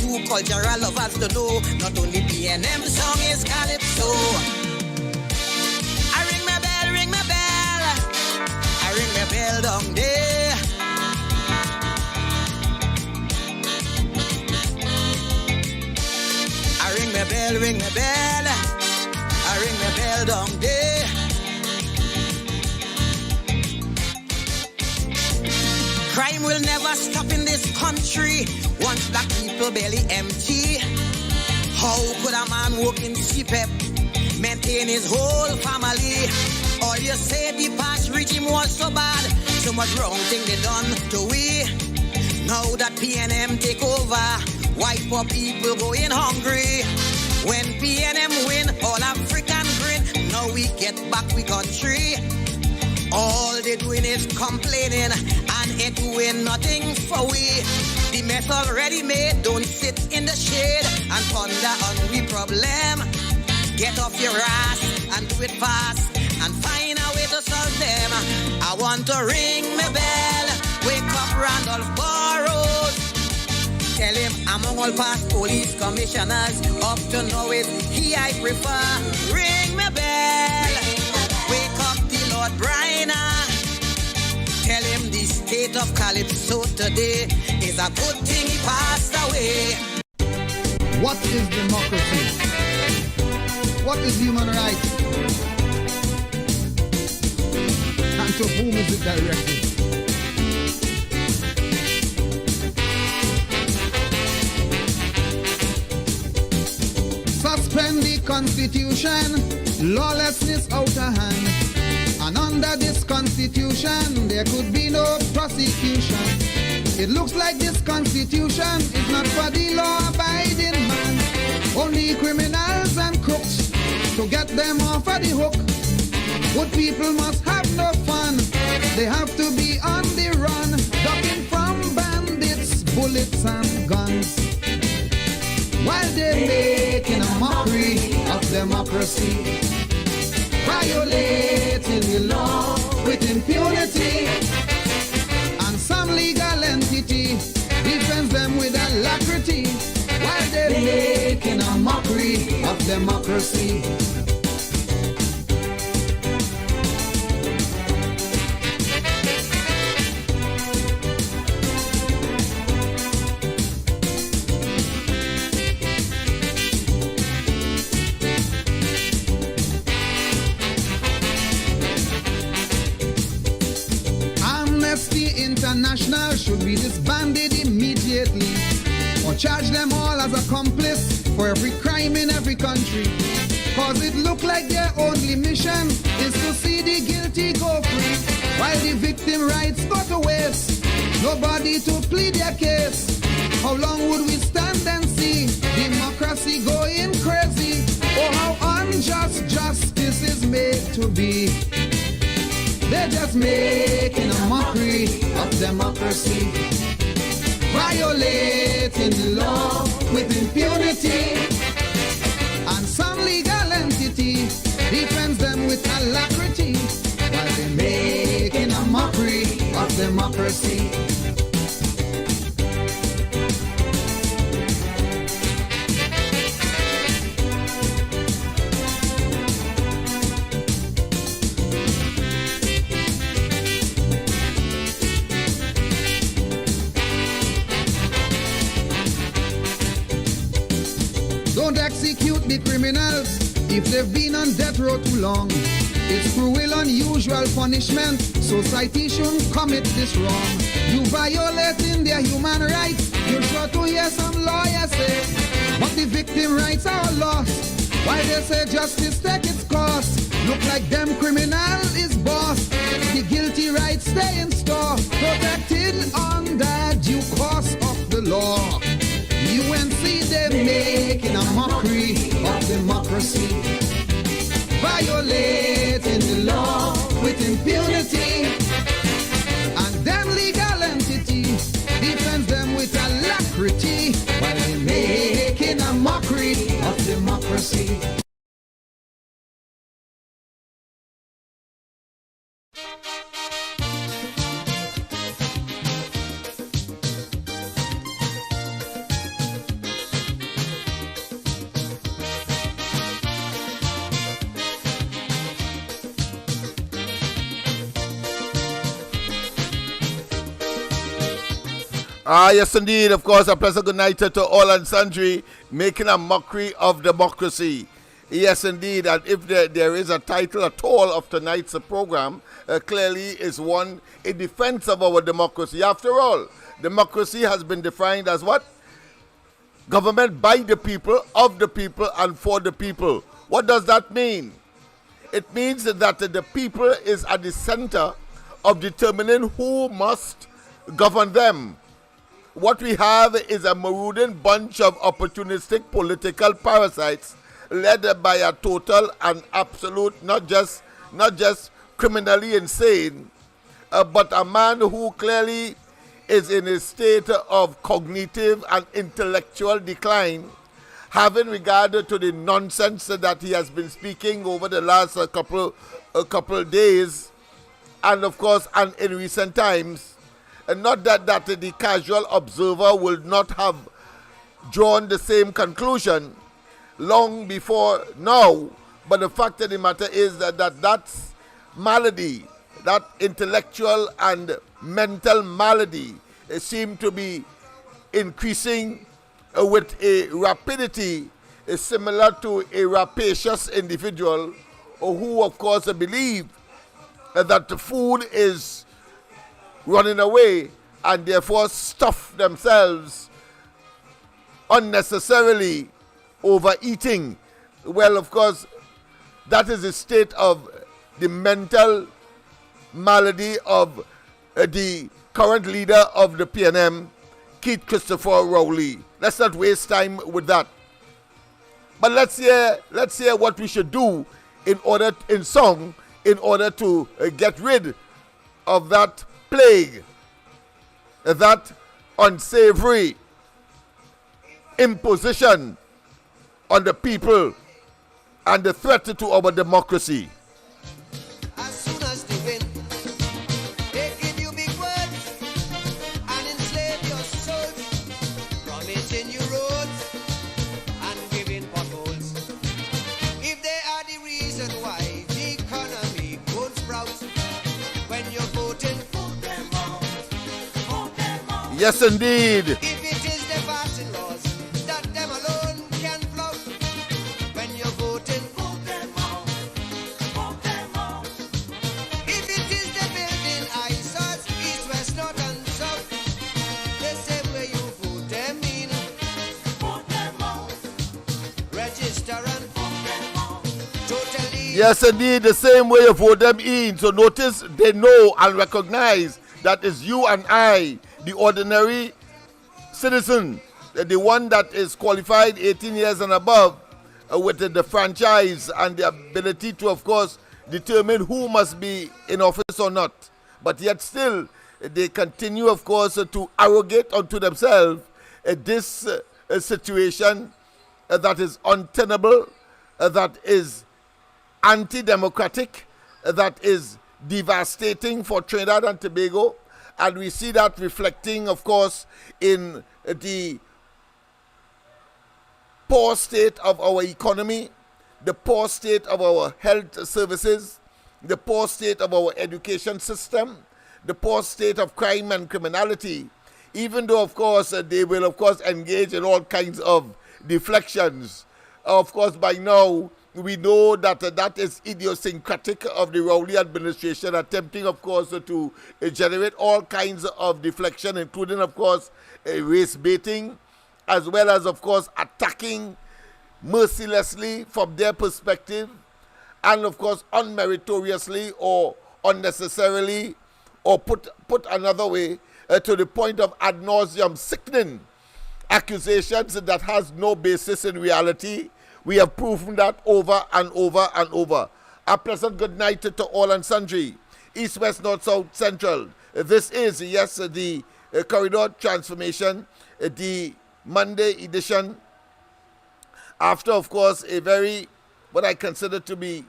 true cultural lovers to know. Not only PNM song is calypso. I ring my bell, ring my bell. I ring my bell down there. I ring my bell, ring my bell. I ring my bell down there. Crime will never stop in this country once black people belly empty. How could a man work in CPEP, maintain his whole family? All you say the past regime was so bad, so much wrong thing they done to we. Now that PNM take over, white poor people going hungry. When PNM win, all African grin. Now we get back we country. All they doing is complaining and it doing nothing for we. The mess already made, don't sit in the shade and ponder on we problem. Get off your ass and do it fast and find a way to solve them. I want to ring my bell, wake up Randolph Burrows. Tell him among all past police commissioners, up to now is he I prefer. Ring my bell, wake up the Lord Bryna. Tell him the state of Calypso today is a good thing he passed away. What is democracy? What is human rights? And to whom is it directed? Suspend the Constitution, lawlessness out of hand. And under this Constitution, there could be no prosecution. It looks like this Constitution is not for the law-abiding man. Only criminals and crooks to get them off of the hook. Good people must have no fun. They have to be on the run, ducking from bandits, bullets and guns. While they're making a mockery of democracy, violating the law with impunity, and some legal entity defends them with alacrity while they're making a mockery of democracy. International should be disbanded immediately, or charge them all as accomplice for every crime in every country. Cause it look like their only mission is to see the guilty go free, while the victim rights go to waste. Nobody to plead their case. How long would we stand and see democracy going crazy? Oh, how unjust justice is made to be. They're just making a mockery of democracy, violating the law with impunity, and some legal entity defends them with alacrity while they're making a mockery of democracy. Don't execute the criminals if they've been on death row too long. It's cruel, unusual punishment. Society shouldn't commit this wrong. You violating their human rights. You're sure to hear some lawyers say, but the victim rights are lost. Why they say justice take its course? Look like them criminal is boss. The guilty rights stay in store, protected under due course of the law. UNC, they're making a mockery of democracy, violating the law with impunity, and them legal entity defends them with alacrity while they're making a mockery of democracy. Yes, indeed. Of course, a pleasant good night to all and sundry, making a mockery of democracy. Yes, indeed. And if there is a title at all of tonight's program, clearly is one in defense of our democracy. After all, democracy has been defined as what? Government by the people, of the people, and for the people. What does that mean? It means that the people is at the center of determining who must govern them. What we have is a marauding bunch of opportunistic political parasites led by a total and absolute, not just criminally insane, but a man who clearly is in a state of cognitive and intellectual decline, having regard to the nonsense that he has been speaking over the last couple days, and of course, and in recent times. And not that the casual observer will not have drawn the same conclusion long before now, but the fact of the matter is that malady, that intellectual and mental malady, seem to be increasing with a rapidity similar to a rapacious individual who of course believe that the food is running away and therefore stuff themselves unnecessarily overeating. Well, of course, that is the state of the mental malady of the current leader of the PNM, Keith Christopher Rowley. Let's not waste time with that. But let's hear what we should do in order to get rid of that plague, that unsavory imposition on the people and the threat to our democracy. As soon as they win, they give you big words and enslave your souls, promising you roads and giving potholes. If they are the reason why the economy won't sprout, when you're voting, vote them out, vote them out. Yes, indeed. If it is the passing laws that them alone can flout, when you're voting, vote them out, vote them out. If it is the building eyesores, east, west, north and south, the same way you vote them in, vote them out. Register and vote them out. Totally. Yes, indeed, the same way you vote them in. So notice they know and recognize that it's you and I, the ordinary citizen, the one that is qualified 18 years and above, with the franchise and the ability to, of course, determine who must be in office or not. But yet still, they continue, of course, to arrogate unto themselves this situation that is untenable, that is anti-democratic, that is devastating for Trinidad and Tobago. And we see that reflecting, of course, in the poor state of our economy, the poor state of our health services, the poor state of our education system, the poor state of crime and criminality, even though, of course, they will, of course, engage in all kinds of deflections. Of course, by now, we know that that is idiosyncratic of the Rowley administration, attempting, of course, to generate all kinds of deflection, including, of course, race baiting, as well as, of course, attacking mercilessly from their perspective, and, of course, unmeritoriously or unnecessarily, or put another way, to the point of ad nauseum sickening accusations that has no basis in reality. We have proven that over and over and over. A pleasant good night to all and sundry. East, west, north, south, central. This is, yes, the corridor transformation, the Monday edition. After, of course, a very, what I consider to be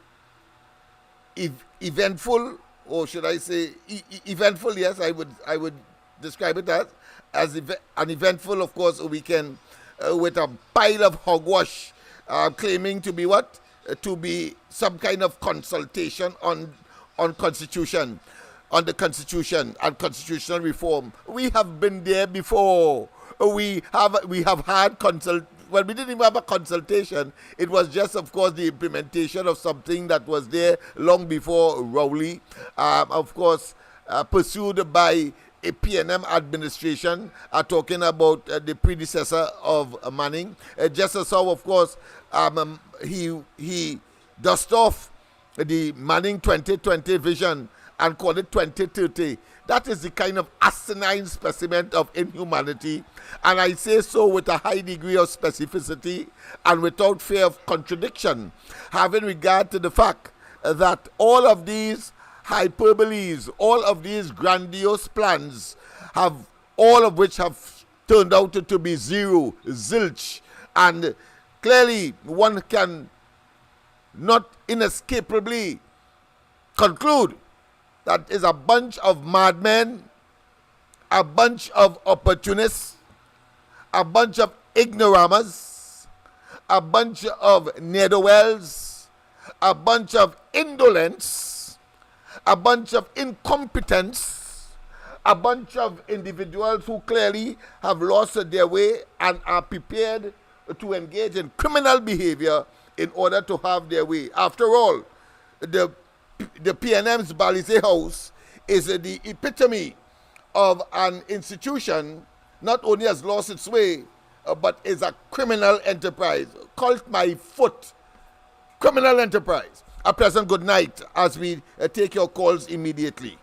eventful, or should I say eventful, yes, I would describe it as an eventful, of course, weekend with a pile of hogwash. Claiming to be what? To be some kind of consultation on constitution. on the Constitution and constitutional reform. We have been there before. We have had well, we didn't even have a consultation. It was just, of course, the implementation of something that was there long before Rowley, of course, pursued by a PNM administration, talking about the predecessor of Manning. Just as how, of course, he dust off the Manning 2020 vision and called it 2030. That is the kind of asinine specimen of inhumanity. And I say so with a high degree of specificity and without fear of contradiction, having regard to the fact that all of these hyperboles, all of these grandiose plans, all of which have turned out to be zero, zilch. And clearly one can not inescapably conclude that is a bunch of madmen, a bunch of opportunists, a bunch of ignoramus, a bunch of ne'er-do-wells, a bunch of indolence, a bunch of incompetence, a bunch of individuals who clearly have lost their way and are prepared to engage in criminal behavior in order to have their way. After all, the PNM's Balize House is the epitome of an institution not only has lost its way, but is a criminal enterprise. Cult my foot. Criminal enterprise. A pleasant good night as we take your calls immediately.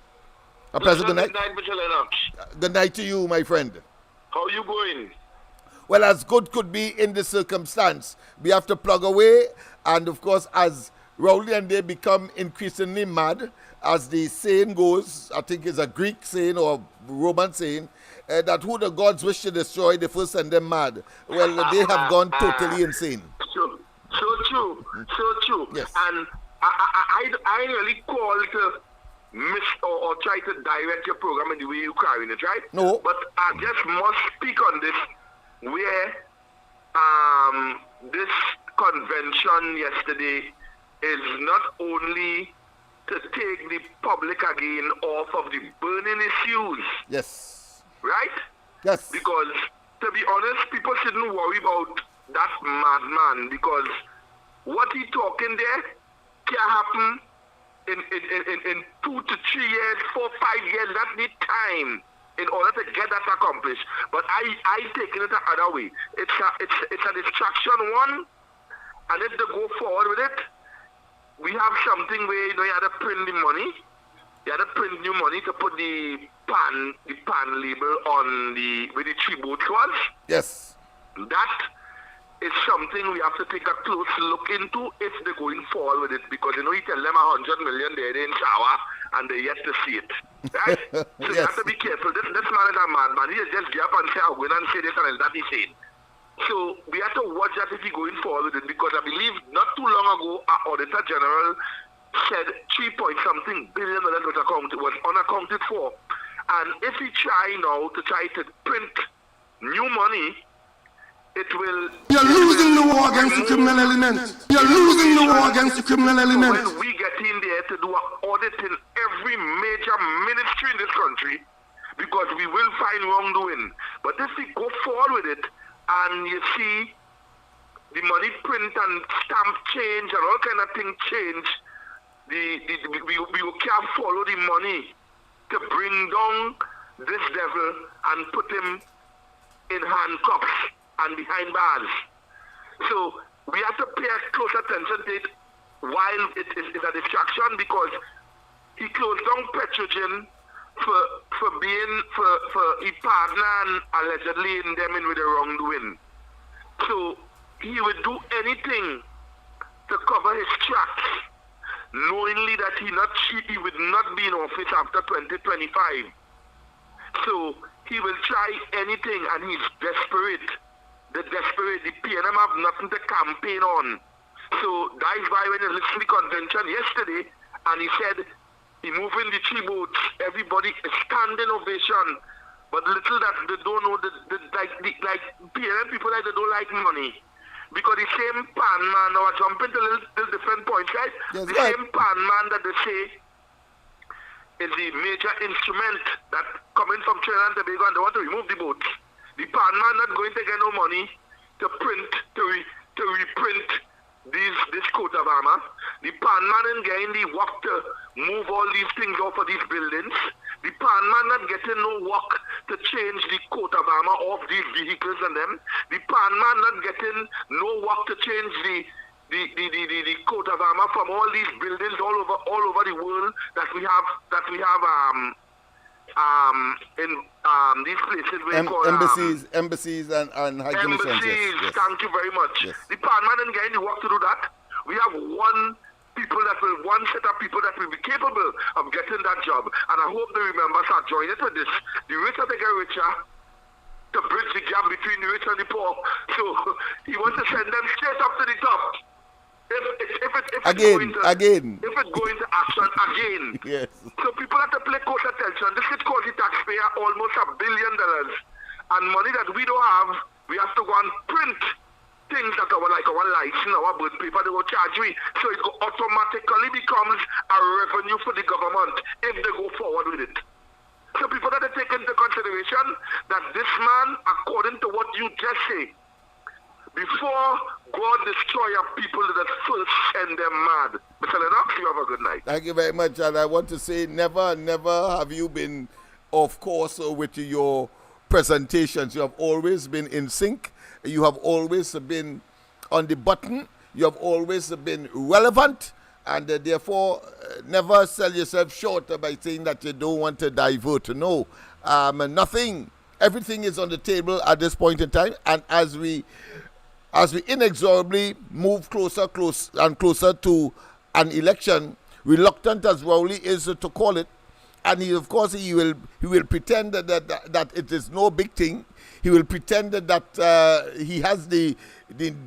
A pleasant good night. Good night, Mr. Lennox. Good night to you, my friend. How are you going? Well, as good could be in this circumstance. We have to plug away, and of course, as Rowley and they become increasingly mad, as the saying goes, I think it's a Greek saying or Roman saying, that who the gods wish to destroy, they first send them mad. Well, they have gone totally insane. So true. Yes. And I really call to miss or try to direct your program in the way you're carrying it, right? No. But I just must speak on this, where this convention yesterday is not only to take the public again off of the burning issues. Yes. Right? Yes. Because, to be honest, people shouldn't worry about that madman, because what he talking there can happen in 2 to 3 years, 4, 5 years. That need time in order to get that accomplished. But I taking it the other way. It's a distraction one, and if they go forward with it, we have something where you had to print the money. You had to print new money to put the pan label on where the 3 boats was. Yes. That is something we have to take a close look into if they're going forward with it, because you tell them 100 million there in Sawa and they're yet to see it. Right? So Yes. you have to be careful. This man is a madman. He just get up and say, I'm going and say this and that he's saying. So we have to watch that if he's going forward with it, because I believe not too long ago, our Auditor General said 3-point-something billion was unaccounted for. And if he try now to print new money, it will... You're losing the war against the criminal element. You're losing the war against the criminal element. When we get in there to do an audit in every major ministry in this country, because we will find wrongdoing. But if we go forward with it, and you see the money print and stamp change and all kind of things change, we can't follow the money to bring down this devil and put him in handcuffs and behind bars. So we have to pay close attention to it while it is a distraction, because he closed down Petrogen for he partner and allegedly in them in with the wrongdoing. So he would do anything to cover his tracks, knowingly that he would not be in office after 2025. So he will try anything, and he's desperate. The PNM have nothing to campaign on. So that is why when you listen to the convention yesterday, and he said he moving the 3 boats, everybody is standing ovation. But little that they don't know like PNM people, like they don't like money. Because the same pan man, now I jump into little different points, right? Yes, the right. same pan man that they say is the major instrument that coming from Trinidad and Tobago, and they want to remove the boats. The pan man not going to get no money to reprint this coat of armor. The pan man ain't getting the work to move all these things off of these buildings. The pan man not getting no work to change the coat of armor off these vehicles and them. The pan man not getting no work to change the coat of armor from all these buildings all over the world that we have in these places where embassies and high commissions. Embassies, thank you very much. Yes. The parliament ain't getting the work to do that. We have one set of people that will be capable of getting that job, and I hope the members are joining with this. The richer they get richer, to bridge the gap between the rich and the poor. So he wants to send them straight up to the top. If it go into action again. Yes. So people have to pay close attention. This could cost the taxpayer almost $1 billion. And money that we don't have, we have to go and print things that are like our license, our birth paper, they will charge we. So it automatically becomes a revenue for the government if they go forward with it. So people have to take into consideration that this man, according to what you just say, before God destroy our people, that first send them mad. Mr. Lennox, you have a good night. Thank you very much. And I want to say, never have you been off course with your presentations. You have always been in sync. You have always been on the button. You have always been relevant. And therefore, never sell yourself short by saying that you don't want to divert. No, nothing. Everything is on the table at this point in time. And as we inexorably move closer to an election, reluctant as Rowley is to call it, and he will pretend that it is no big thing. He will pretend that he has the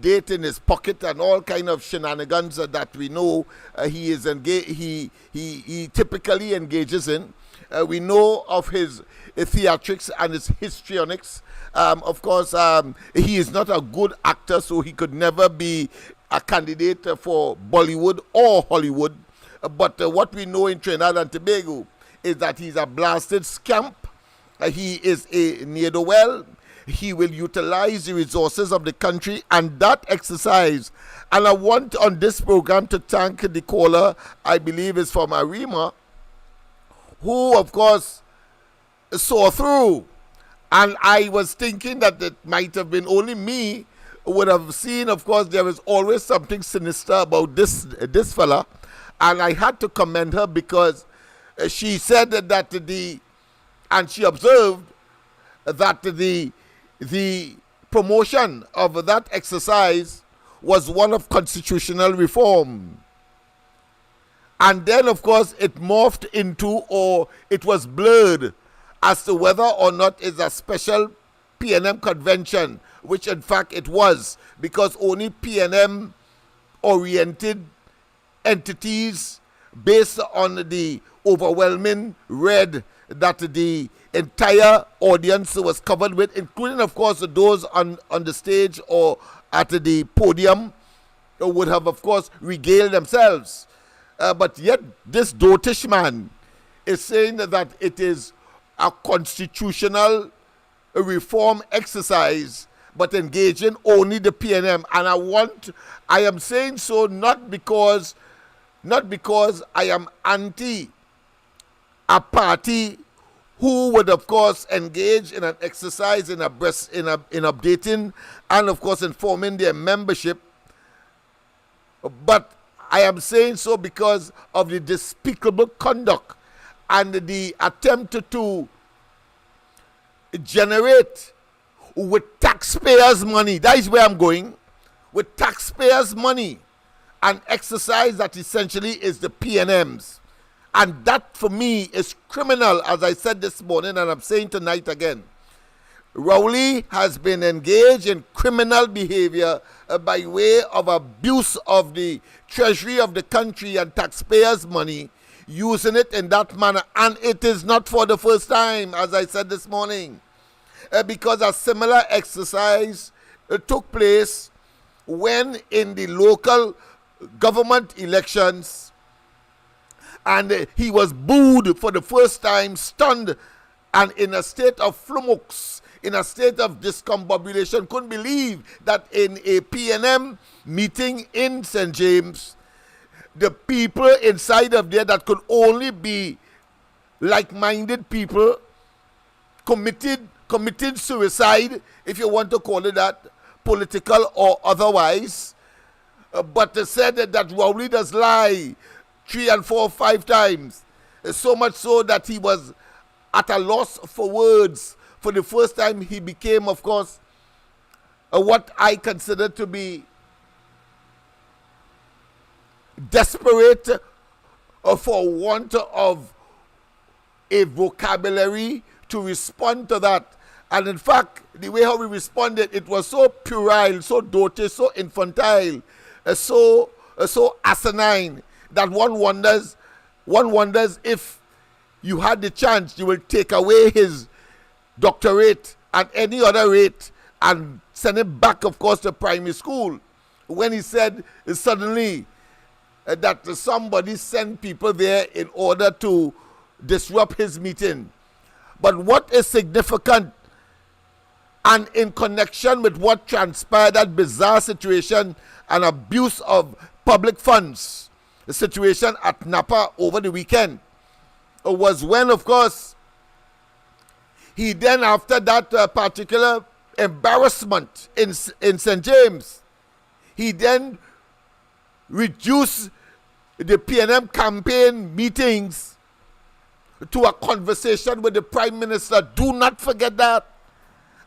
date in his pocket and all kind of shenanigans that we know he typically engages in. We know of his theatrics and his histrionics. Of course, he is not a good actor, so he could never be a candidate for Bollywood or Hollywood. But what we know in Trinidad and Tobago is that he's a blasted scamp. He is a ne'er-do-well. He will utilize the resources of the country, and that exercise. And I want on this program to thank the caller, I believe is from Arima, who, of course, saw through. And I was thinking that it might have been only me who would have seen, of course, there is always something sinister about this fella. And I had to commend her because she said that and she observed that the promotion of that exercise was one of constitutional reform. And then, of course, it morphed into, or it was blurred as to whether or not it's a special PNM convention, which in fact it was, because only PNM-oriented entities, based on the overwhelming red that the entire audience was covered with, including, of course, those on the stage or at the podium, would have, of course, regaled themselves. But yet, this dotish man is saying that it is a constitutional reform exercise, but engaging only the PNM. And I am saying so not because I am anti a party who would, of course, engage in an exercise in updating and, of course, informing their membership. But I am saying so because of the despicable conduct and the attempt to generate with taxpayers' money. That is where I'm going. With taxpayers' money, an exercise that essentially is the PNM's. And that, for me, is criminal, as I said this morning, and I'm saying tonight again. Rowley has been engaged in criminal behavior by way of abuse of the treasury of the country and taxpayers' money, using it in that manner. And it is not for the first time, as I said this morning, because a similar exercise took place when in the local government elections, and he was booed for the first time, stunned and in a state of flummox, in a state of discombobulation. Couldn't believe that in a PNM meeting in St. James, the people inside of there that could only be like-minded people committed suicide, if you want to call it that, political or otherwise. But they said that Rowley does lie 3 and 4, 5 times. So much so that he was at a loss for words. For the first time, he became, of course, what I consider to be desperate for want of a vocabulary to respond to that. And in fact, the way how we responded, it was so puerile, so doty, so infantile, so asinine, that one wonders if you had the chance, you will take away his doctorate and any other rate and send him back, of course, to primary school. When he said suddenly that somebody sent people there in order to disrupt his meeting. But what is significant, and in connection with what transpired, that bizarre situation and abuse of public funds, the situation at Napa over the weekend, was when, of course, he then, after that particular embarrassment in St. James, he then reduced the PNM campaign meetings to a conversation with the Prime Minister. Do not forget that.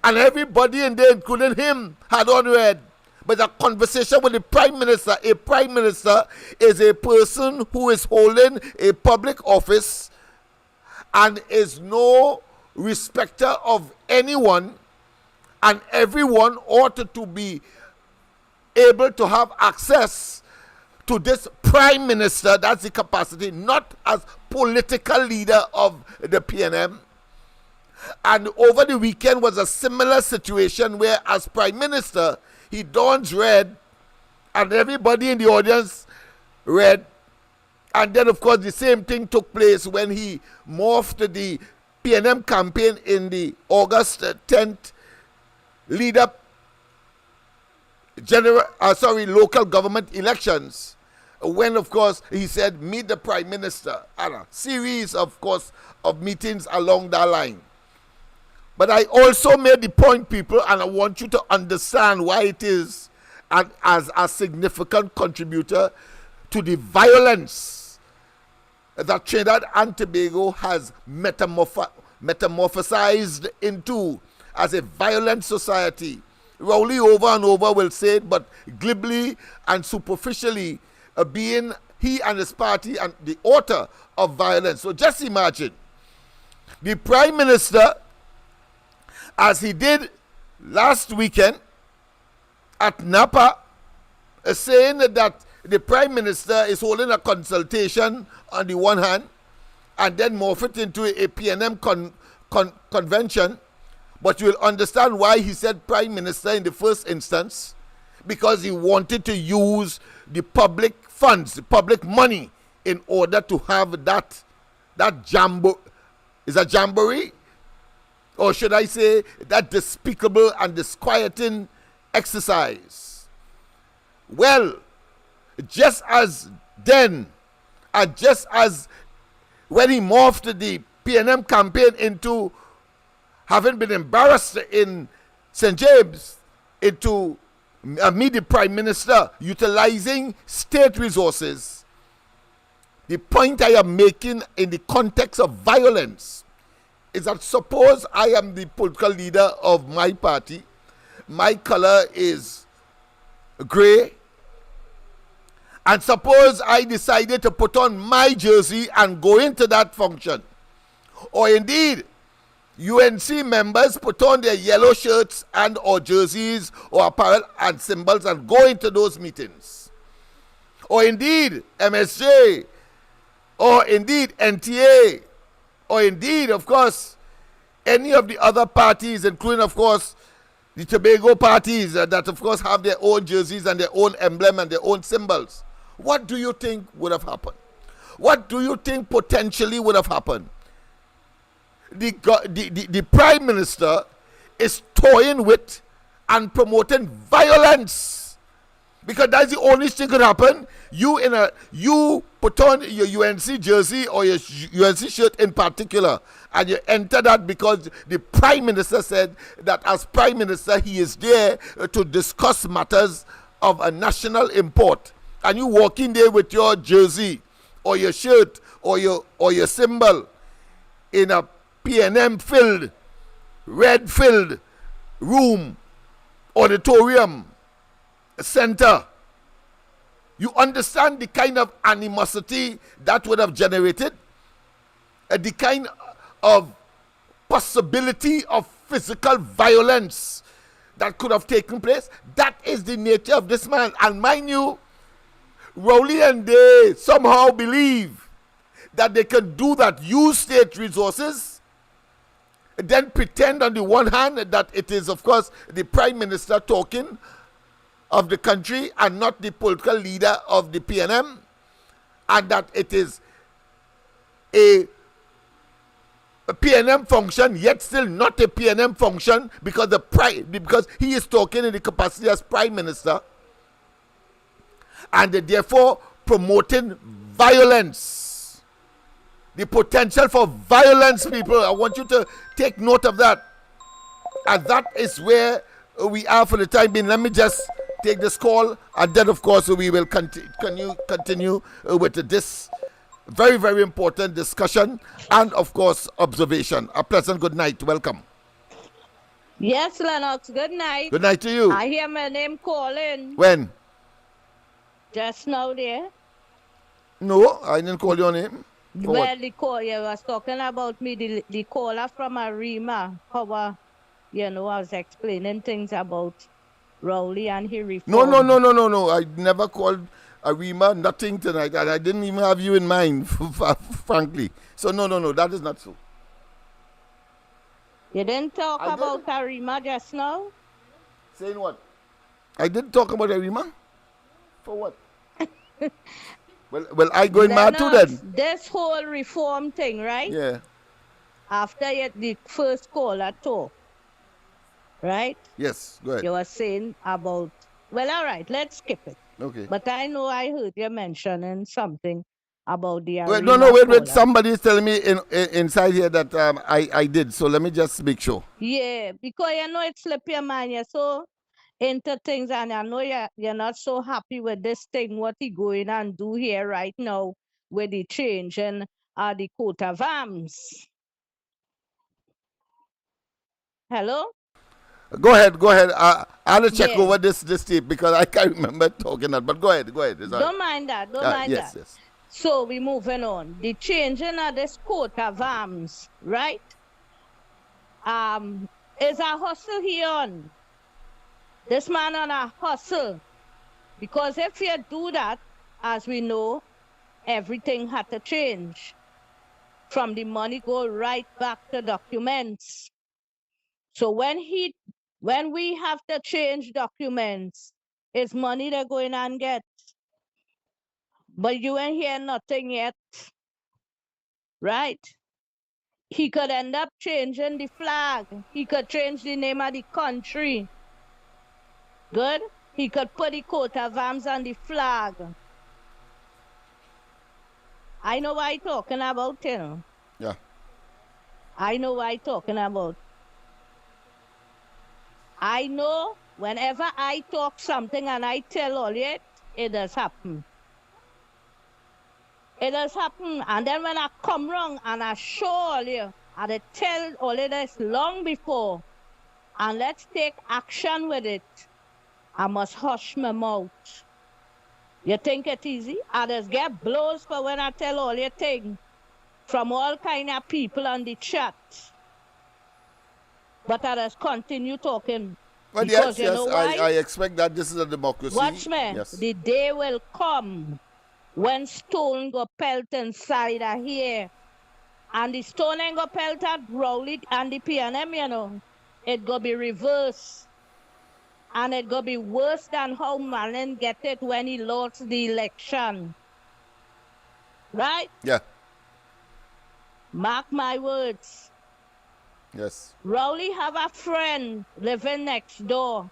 And everybody in there, including him, had unread. But a conversation with the Prime Minister. A Prime Minister is a person who is holding a public office and is no respecter of anyone, and everyone ought to be able to have access to this Prime Minister. That's the capacity, not as political leader of the PNM. And over the weekend was a similar situation where, as Prime Minister, he dons red, and everybody in the audience read. And then, of course, the same thing took place when he morphed the PNM campaign in the August 10th lead-up local government elections, when, of course, he said, meet the Prime Minister, and a series, of course, of meetings along that line. But I also made the point, people, and I want you to understand why it is, and as a significant contributor to the violence that Trinidad and Tobago has metamorphosized into as a violent society. Rowley over and over will say it, but glibly and superficially, being he and his party and the author of violence. So just imagine the Prime Minister, as he did last weekend at Napa, saying that the Prime Minister is holding a consultation on the one hand, and then morph it into a PNM convention. But you'll understand why he said Prime Minister in the first instance, because he wanted to use the public funds, the public money, in order to have that jamboree, or should I say that despicable and disquieting exercise. Well, just as then, and just as when he morphed the PNM campaign into having been embarrassed in St. James, into meet the Prime Minister utilizing state resources, the point I am making in the context of violence is that suppose I am the political leader of my party, my color is gray, and suppose I decided to put on my jersey and go into that function, or indeed UNC members put on their yellow shirts and or jerseys or apparel and symbols and go into those meetings, or indeed MSJ, or indeed NTA, or indeed, of course, any of the other parties, including, of course, the Tobago parties that, of course, have their own jerseys and their own emblem and their own symbols. What do you think would have happened? what do you think potentially would have happened? The prime minister is toying with and promoting violence, because that's the only thing could happen. You put on your UNC jersey or your UNC shirt in particular, and you enter that because the prime minister said that as prime minister he is there to discuss matters of a national import, and you walk in there with your jersey or your shirt or your symbol in a PNM filled, red filled room, auditorium, center. You understand the kind of animosity that would have generated, the kind of possibility of physical violence that could have taken place. That is the nature of this man. And mind you, Rowley and they somehow believe that they can do that, use state resources, then pretend on the one hand that it is, of course, the prime minister talking of the country and not the political leader of the PNM, and that it is a PNM function, yet still not a PNM function because he is talking in the capacity as prime minister, and therefore promoting violence. The potential for violence, people. I want you to take note of that. And that is where we are for the time being. Let me just take this call, and then of course we will continue with this very, very important discussion and of course observation. A pleasant good night. Welcome. Yes, Lennox, good night. Good night to you. I hear my name calling. When? Just now there. No, I didn't call your name. For Well, what? the call, you was talking about me, the caller from Arima, how, I was explaining things about Rowley and he reformed. No. I never called Arima, nothing tonight, and I didn't even have you in mind, frankly. So no, that is not so. You didn't talk about Arima just now? Saying what? I didn't talk about Arima? For what? well, I going mad too then. This whole reform thing, right? Yeah. After the first caller talk, right? Yes, go ahead. You were saying about, well, all right, let's skip it. Okay. But I know I heard you mentioning something about the Wait, Arima wait. caller. Somebody is telling me inside here that I did. So let me just make sure. Yeah, because it slip your mind. You're so into things, and I know you're not so happy with this thing, what he going and do here right now with the change and the coat of arms. Hello? Go ahead. I'll check Yeah. over this tape because I can't remember talking that. But go ahead. It's all right. Don't mind that. Don't mind that. Yes. So we moving on. The changing of this coat of arms, right? Is a hustle he on. This man on a hustle. Because if you do that, as we know, everything had to change. From the money go right back to documents. So when we have to change documents, it's money they're going and get. But you ain't hear nothing yet. Right? He could end up changing the flag. He could change the name of the country. Good? He could put the coat of arms on the flag. I know what I'm talking about, Yeah. I know what I'm talking about. I know whenever I talk something and I tell all it does happen. It does happen. And then when I come wrong and I show all you, and I tell all of this long before, and let's take action with it, I must hush my mouth. You think it easy? I just get blows for when I tell all your thing from all kind of people on the chat. But I just continue talking. But because yes, you know why? I expect that this is a democracy. Watch me. Yes. The day will come when stone go pelt inside of here. And the stone ain't go pelt at Rowley and the PNM, It go be reverse. And it go be worse than how Marlon get it when he lost the election. Right? Yeah. Mark my words. Yes. Rowley have a friend living next door.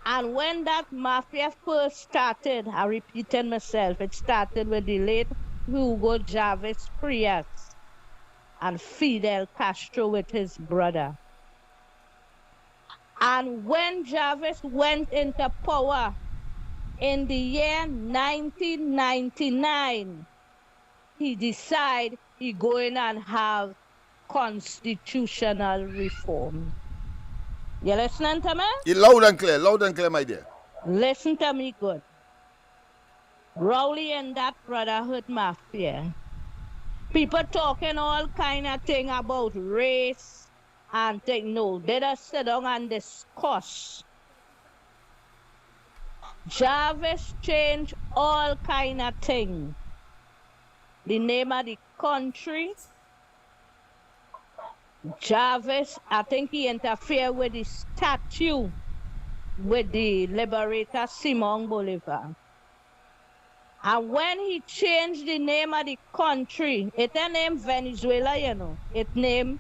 And when that mafia first started, I repeated myself, it started with the late Hugo Chavez Frias and Fidel Castro with his brother. And when Chavez went into power in the year 1999, he decided he going and have constitutional reform. You listening to me? Loud and clear, my dear. Listen to me good. Rowley and that brotherhood mafia. People talking all kind of thing about race and thing. No, they just sit down and discuss. Jarvis changed all kind of thing. The name of the country. Jarvis, I think he interfered with the statue with the liberator Simon Bolivar. And when he changed the name of the country, it ain't named Venezuela, you know. It named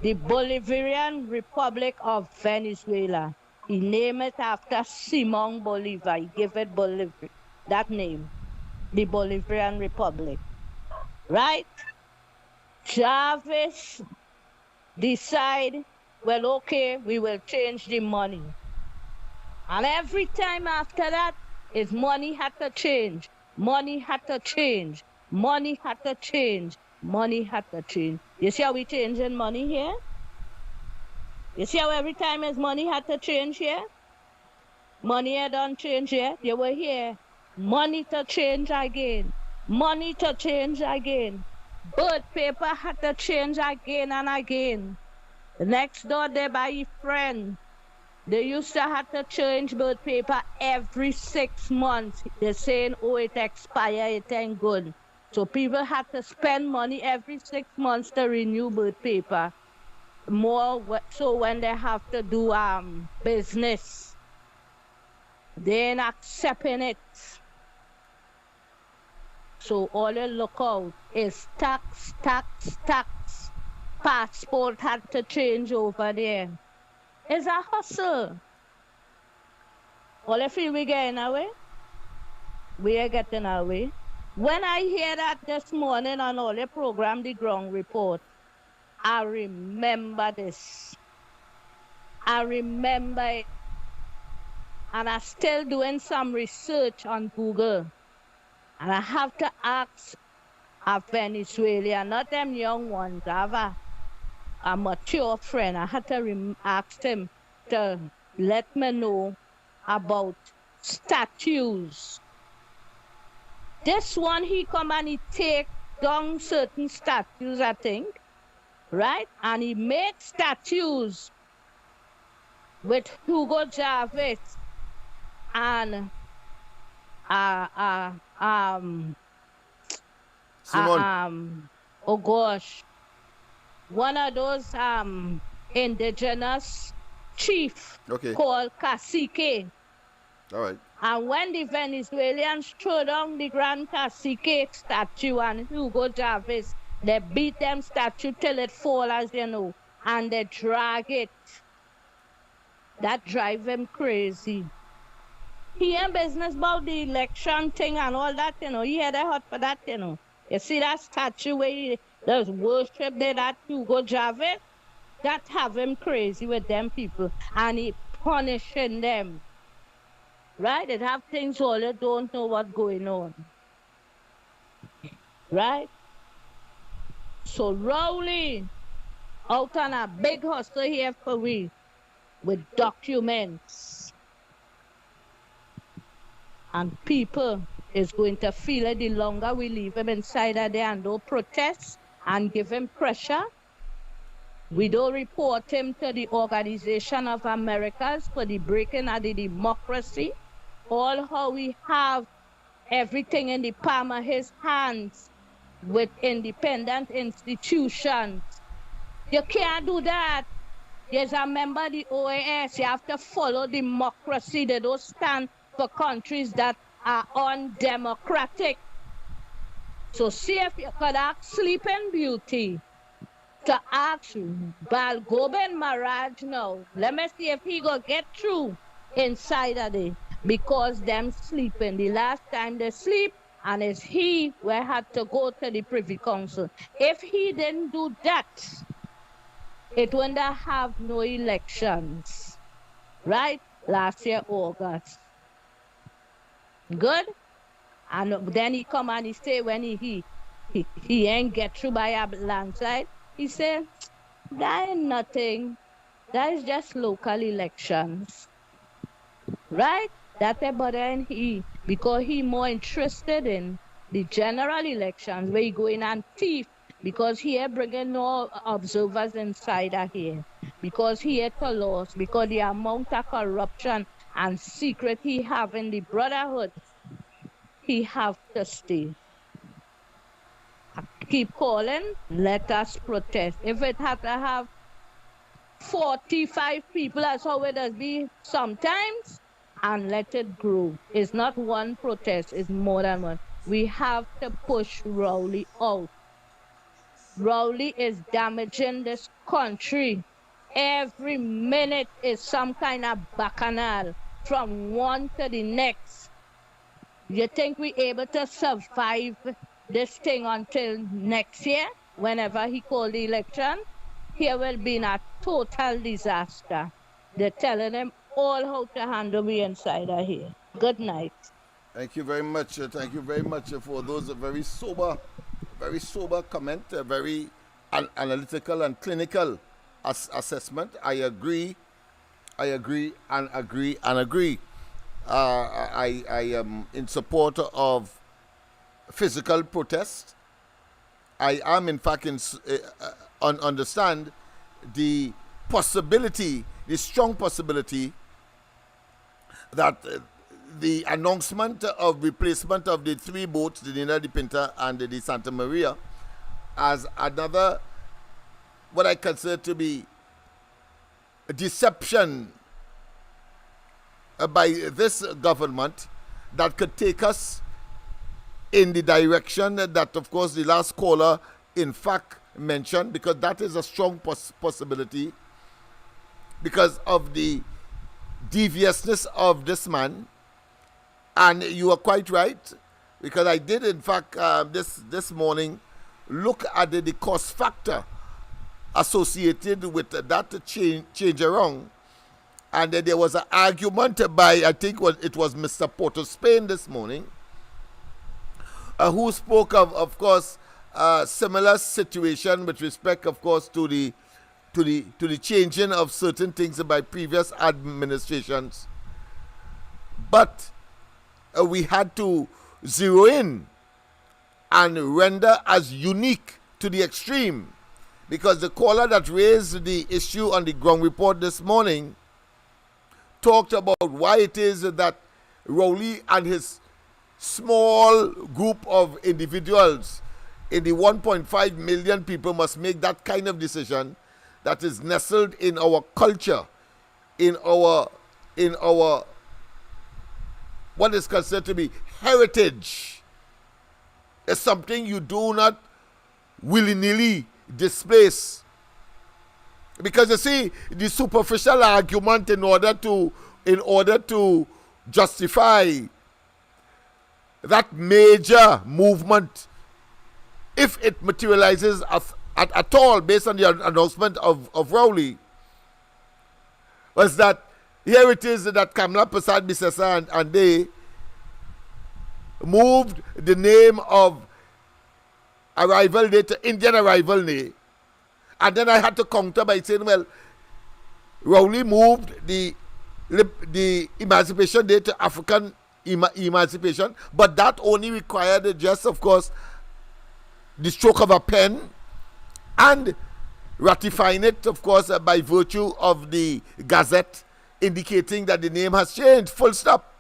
the Bolivarian Republic of Venezuela. He named it after Simon Bolivar. He gave it Bolivia, that name, the Bolivarian Republic. Right? Chavez decide, well, okay, we will change the money. And every time after that, his money had to change. Money had to change. Money had to change. Money had to change. You see how we changing money here? You see how every time his money had to change here? Money had done change here. They were here. Money to change again. Money to change again. Birth paper had to change again and again. The next door they buy a friend. They used to have to change birth paper every 6 months. They're saying, oh, it expired, it ain't good. So people had to spend money every 6 months to renew birth paper. More so when they have to do business, they ain't accepting it. So all they look out is tax, tax, tax. Passport had to change over there. It's a hustle. All I feel we getting away, we are getting away. When I hear that this morning on all the program, the ground report, I remember this. I remember it. And I'm still doing some research on Google. And I have to ask a Venezuelan, not them young ones, I have a mature friend. I had to ask him to let me know about statues. This one, he come and he take down certain statues, I think, right? And he made statues with Hugo Chavez and Simon. oh gosh, one of those indigenous chief called Cacique. All right. And when the Venezuelans threw down the Grand Cacique statue and Hugo Chavez, they beat them statue till it fall, as you know, and they drag it. That drive him crazy. He ain't business about the election thing and all that, you know. He had a heart for that, you know. You see that statue where there's worship there, that Hugo Chavez? That have him crazy with them people. And he punishing them. Right? They have things all they don't know what's going on. Right? So Rowley out on a big hustle here for we with documents. And people is going to feel it the longer we leave him inside of there and don't protest and give him pressure. We don't report him to the Organization of Americas for the breaking of the democracy. All how we have everything in the palm of his hands with independent institutions. You can't do that. There's a member of the OAS. You have to follow democracy. They don't stand for countries that are undemocratic. So see if you could ask Sleeping Beauty to ask Balgoben Maraj now. Let me see if he go get through inside of it. Because them sleeping. The last time they sleep, and it's he where had to go to the Privy Council. If he didn't do that, it wouldn't have no elections. Right? Last year, August. Good? And then he come and he say when he ain't get through by a landslide, he say, that ain't nothing. That is just local elections. Right? That's about he, because he more interested in the general elections where he go in and thief, because he ain't bringing no observers inside of here, because he had to lose, because the amount of corruption and secret he have in the brotherhood, he have to stay. Keep calling, let us protest. If it had to have 45 people, that's how it does be sometimes, and let it grow. It's not one protest, it's more than one. We have to push Rowley out. Rowley is damaging this country. Every minute is some kind of bacchanal from one to the next. You think we're able to survive this thing until next year, whenever he called the election? Here will be a total disaster. They're telling them all how to handle me inside of here. Good night. Thank you very much. Thank you very much for those very sober comment, very analytical and clinical assessment. I agree, and agree. I am in support of physical protest. I am, in fact, understand the possibility, the strong possibility that the announcement of replacement of the 3 boats, the Nina, the Pinta, and the Santa Maria, as another, what I consider to be a deception by this government that could take us in the direction that, of course, the last caller, in fact, mentioned, because that is a strong possibility because of the deviousness of this man. And you are quite right, because I did, in fact, this morning look at the cost factor associated with that change around. And there was an argument by, I think it was Mr. Porter Spain this morning, who spoke of course, similar situation with respect, of course, to the changing of certain things by previous administrations. But we had to zero in and render as unique to the extreme, because the caller that raised the issue on the ground report this morning talked about why it is that Rowley and his small group of individuals in the 1.5 million people must make that kind of decision that is nestled in our culture, in our what is considered to be heritage. It's something you do not willy-nilly displace. Because you see, the superficial argument in order to justify that major movement, if it materializes at all, based on the announcement of Rowley, was that here it is that Kamla Prasad Bisesa and they moved the name of arrival day to Indian arrival day. And then I had to counter by saying, well, Rowley moved the Emancipation Day to African emancipation, but that only required just, of course, the stroke of a pen and ratifying it, of course, by virtue of the Gazette indicating that the name has changed, full stop.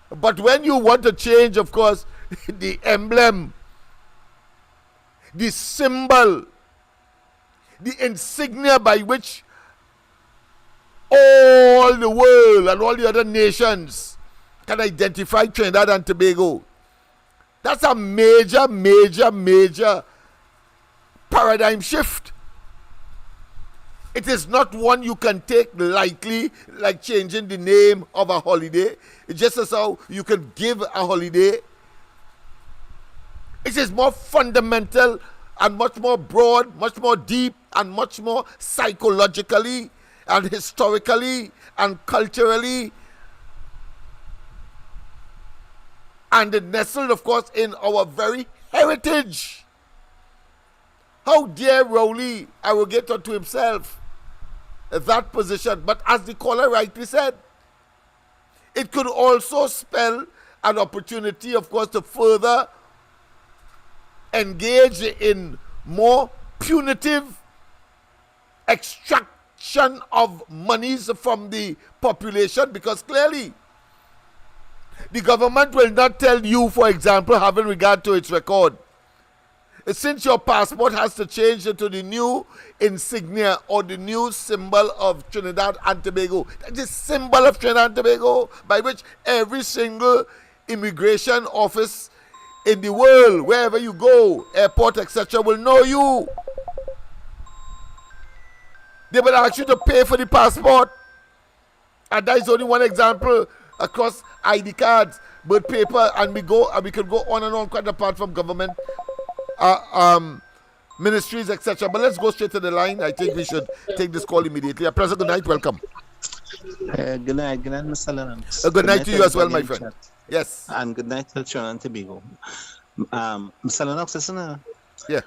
But when you want to change, of course, the emblem, the symbol, the insignia by which all the world and all the other nations can identify Trinidad and Tobago, That's a major, major, major paradigm shift. It is not one you can take lightly, like changing the name of a holiday. It's just as how you can give a holiday. It is more fundamental and much more broad, much more deep, and much more psychologically and historically and culturally, and it nestled, of course, in our very heritage. How dare Rowley arrogate unto himself that position? But as the caller rightly said, it could also spell an opportunity, of course, to further engage in more punitive extraction of monies from the population, because clearly the government will not tell you, for example, having regard to its record, since your passport has to change into the new insignia or the new symbol of Trinidad and Tobago, that is symbol of Trinidad and Tobago, by which every single immigration office in the world, wherever you go, airport, etc., will know you. They will ask you to pay for the passport. And that is only one example across ID cards, birth paper, and we can go on and on, quite apart from government ministries, etc. But let's go straight to the line. I think we should take this call immediately. President, good night, welcome. Good night, Mr. Lennox. Good night to you as well, my friend. Chat. Yes. And good night to Trinidad and Tobago. Mr. Lennox, listen, yeah.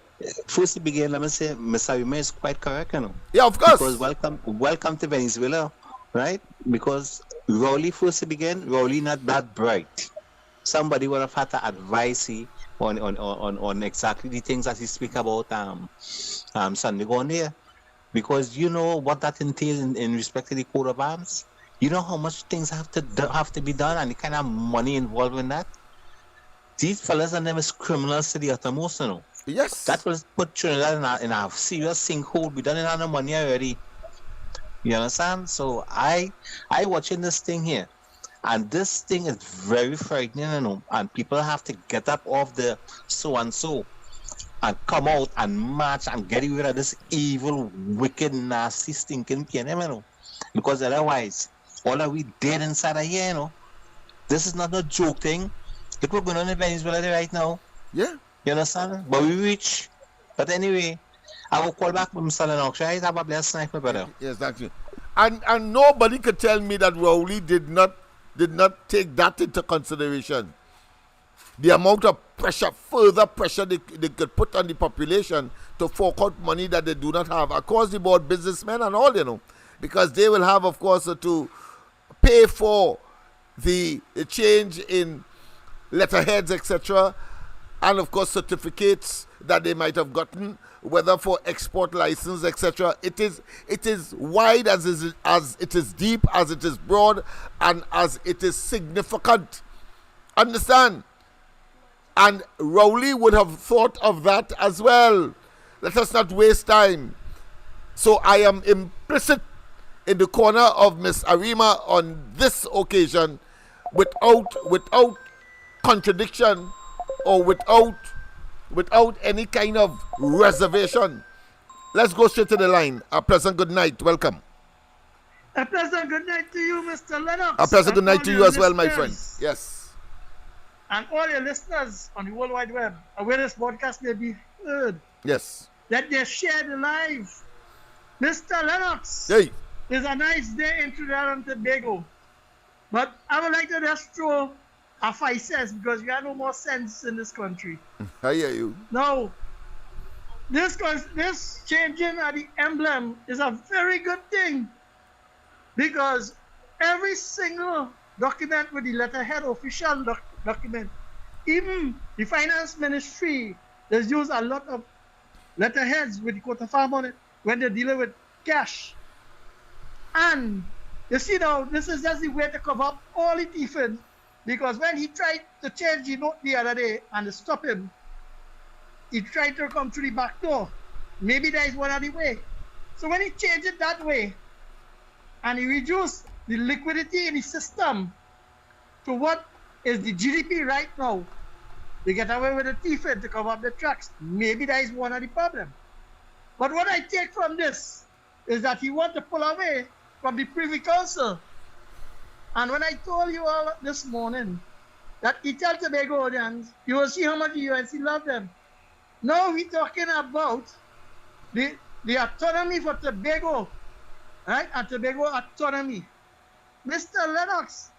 First to begin, let me say, Mr. Rima is quite correct, you know. Yeah, of course. Because welcome to Venezuela, right? Because Rowley first to begin, Rowley not that bright. Somebody would have had to advise him on exactly the things that he speak about Sunday going there. Because you know what that entails in respect to the coat of arms. You know how much things have to be done and the kind of money involved in that. These fellas are never criminals to the uttermost, you know. Yes. That will put Trinidad in a serious sinkhole. We done it on the money already. You understand? So I watching this thing here, and this thing is very frightening, you know. And people have to get up off the so and so and come out and march and get rid of this evil, wicked, nasty, stinking PNM, you know. Because otherwise, all that we dead inside of here, you know. This is not a joke thing. It will going on in Venezuela right now. Yeah. You understand? But we reach. But anyway, I will call back from Mr. Lennox, right? Have a blessed night, my brother. Yes, thank you. And nobody could tell me that Rowley did not take that into consideration. The amount of pressure, further pressure they could put on the population to fork out money that they do not have. Across the board, businessmen and all, you know. Because they will have, of course, to pay for the change in letterheads, etc., and of course certificates that they might have gotten, whether for export license, etc. It is wide as it is deep, as it is broad, and as it is significant. Understand? And Rowley would have thought of that as well. Let us not waste time. So I am implicit in the corner of Miss Arima on this occasion, without contradiction or without any kind of reservation. Let's go straight to the line. A pleasant good night. Welcome. A pleasant good night to you, Mr. Lennox. A pleasant good night to you as well, my friend. Yes. And all your listeners on the World Wide Web, where this podcast may be heard. Yes. That they share the live. Mr. Lennox. Hey. It's a nice day in Trinidad and Tobago. But I would like to just throw a 5 cents because you have no more sense in this country. I hear you. Now, this changing of the emblem is a very good thing because every single document with the letterhead, official document, even the finance ministry, they use a lot of letterheads with the coat of arms on it when they're dealing with cash. And you see now, this is just the way to cover up all the thieving, because when he tried to change the note the other day and to stop him, he tried to come through the back door. Maybe that is one of the way. So when he changed it that way, and he reduced the liquidity in the system to what is the GDP right now, They get away with the thief to cover up the tracks. Maybe that is one of the problems. But what I take from this is that he wants to pull away from the Privy Council. And when I told you all this morning that he tell Tobagonians, you will see how much the UNC love them. Now we're talking about the autonomy for Tobago, right? And Tobago autonomy. Mr. Lennox,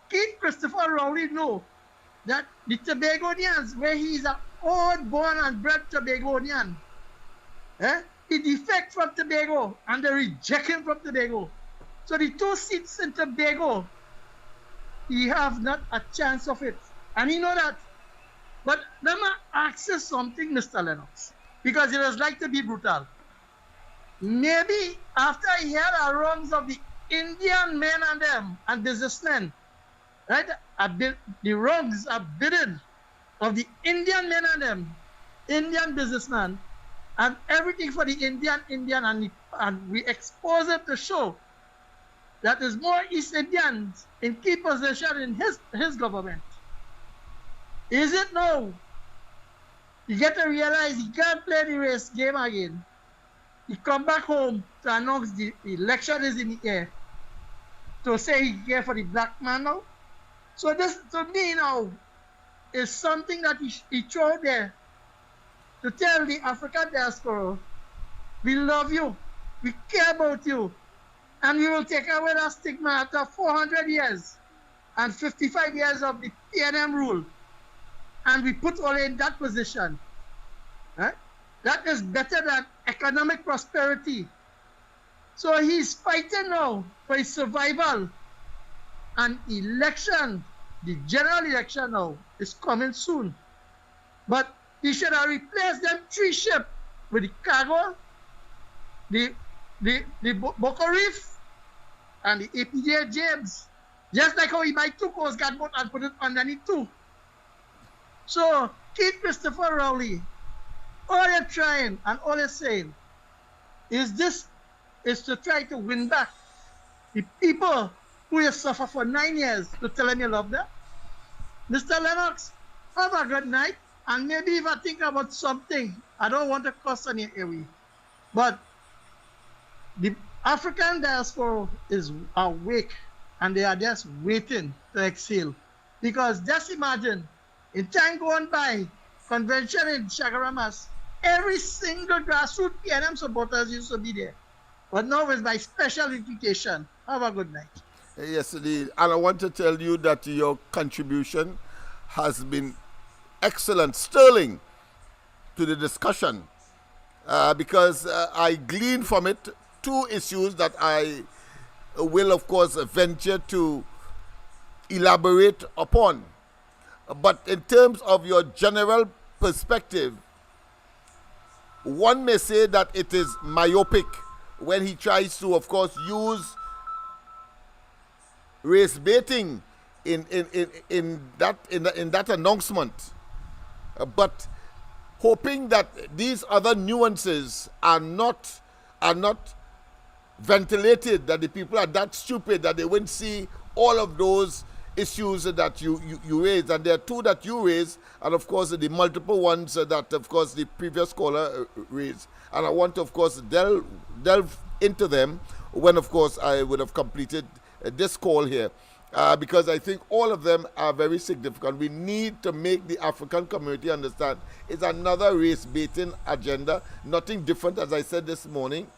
Keith Christopher Rowley know that the Tobagonians, where he's an old born and bred Tobagonian, he defect from Tobago and they reject him from Tobago. So the 2 seats in Tobago, he have not a chance of it. And he know that. But let me ask you something, Mr. Lennox, because it was like to be brutal. Maybe after he heard the wrongs of the Indian men and them and businessmen, right? The wrongs are bidden of the Indian men and them, Indian businessmen, and everything for the Indian, and we expose it to show that there's more East Indians in key position in his government. Is it now? You get to realize he can't play the race game again. He come back home to announce the election is in the air. To say he care for the black man now. So this, to me now, is something that he throw there to tell the African diaspora, we love you, we care about you, and we will take away that stigma after 400 years and 55 years of the PNM rule. And we put all in that position. Right? That is better than economic prosperity. So he's fighting now for his survival. And election, the general election now, is coming soon. But he should have replaced them 3 ships with the cargo, the Boko Reef, and the APJ James. Just like how he buy 2 Coast Guard boats and put it underneath 2. So, Keith Christopher Rowley, all they're trying and all they're saying is to try to win back the people who have suffered for 9 years to tell them you love them. Mr. Lennox, have a good night. And maybe if I think about something, I don't want to cuss on your airway, but the African diaspora is awake and they are just waiting to exhale. Because just imagine, in time going by, convention in Chagaramas, every single grassroots PNM supporters used to be there. But now it's by special invitation. Have a good night. Yes, indeed. And I want to tell you that your contribution has been excellent, sterling to the discussion, because I glean from it 2 issues that I will, of course, venture to elaborate upon. But in terms of your general perspective, one may say that it is myopic when he tries to, of course, use race baiting in that announcement, but hoping that these other nuances are not ventilated, that the people are that stupid that they won't see all of those issues that you raised. And there are 2 that you raised, and of course the multiple ones that of course the previous caller raised. And I want to, of course, delve into them when, of course, I would have completed this call here, because I think all of them are very significant. We need to make the African community understand it's another race baiting agenda, nothing different, as I said this morning,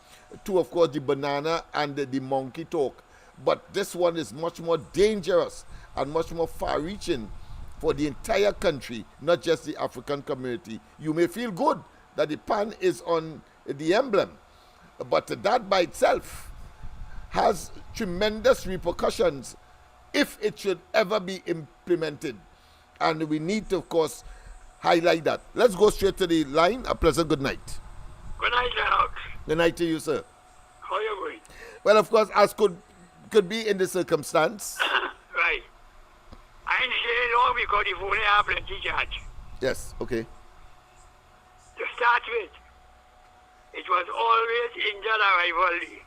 to, of course, the banana and the monkey talk. But this one is much more dangerous and much more far-reaching for the entire country, not just the African community. You may feel good that the pan is on the emblem, but that by itself has tremendous repercussions if it should ever be implemented. And we need to, of course, highlight that. Let's go straight to the line. A pleasant good night. Good night, Lennox. Good night to you, sir. How are you going? Well, of course, as could be in this circumstance. Right. I ain't saying long because if only have plenty charge. Yes, okay. To start with, it was always Indian arrival day.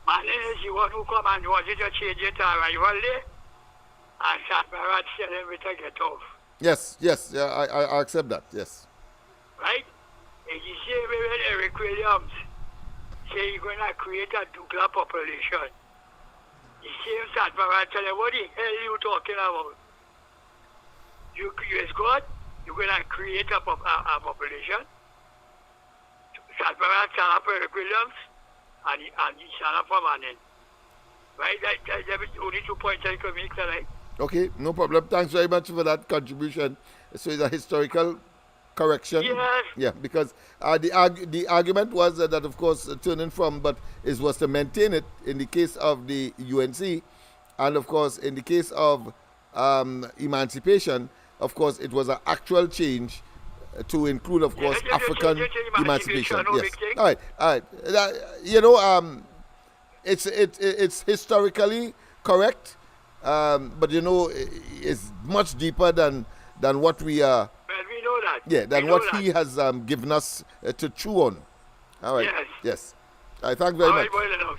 Man is the one who come and wanted to change it to arrival day, and Sat Barat tell him to get off. Yes, yes, yeah, I accept that. Yes. Right? It's the same way when Eric Williams say he's going to create a Douglas population. The same Satmar tell him, what the hell are you talking about? You is God, you're going to create a population. Satmar stand up for Eric Williams and he stand up for Manning. Right? That's the only 2 points I can make tonight. Okay, no problem. Thanks very much for that contribution. So it's a historical correction. Yes. Yeah, because the argument was that of course turning from, but it was to maintain it in the case of the UNC, and of course in the case of emancipation, of course it was an actual change to include, of course, African emancipation. Yes. All right. It's historically correct, but it's much deeper than what we are. Well, we know that. Yeah, than what he has given us to chew on. All right. Yes. Yes. All right. Thank you very much.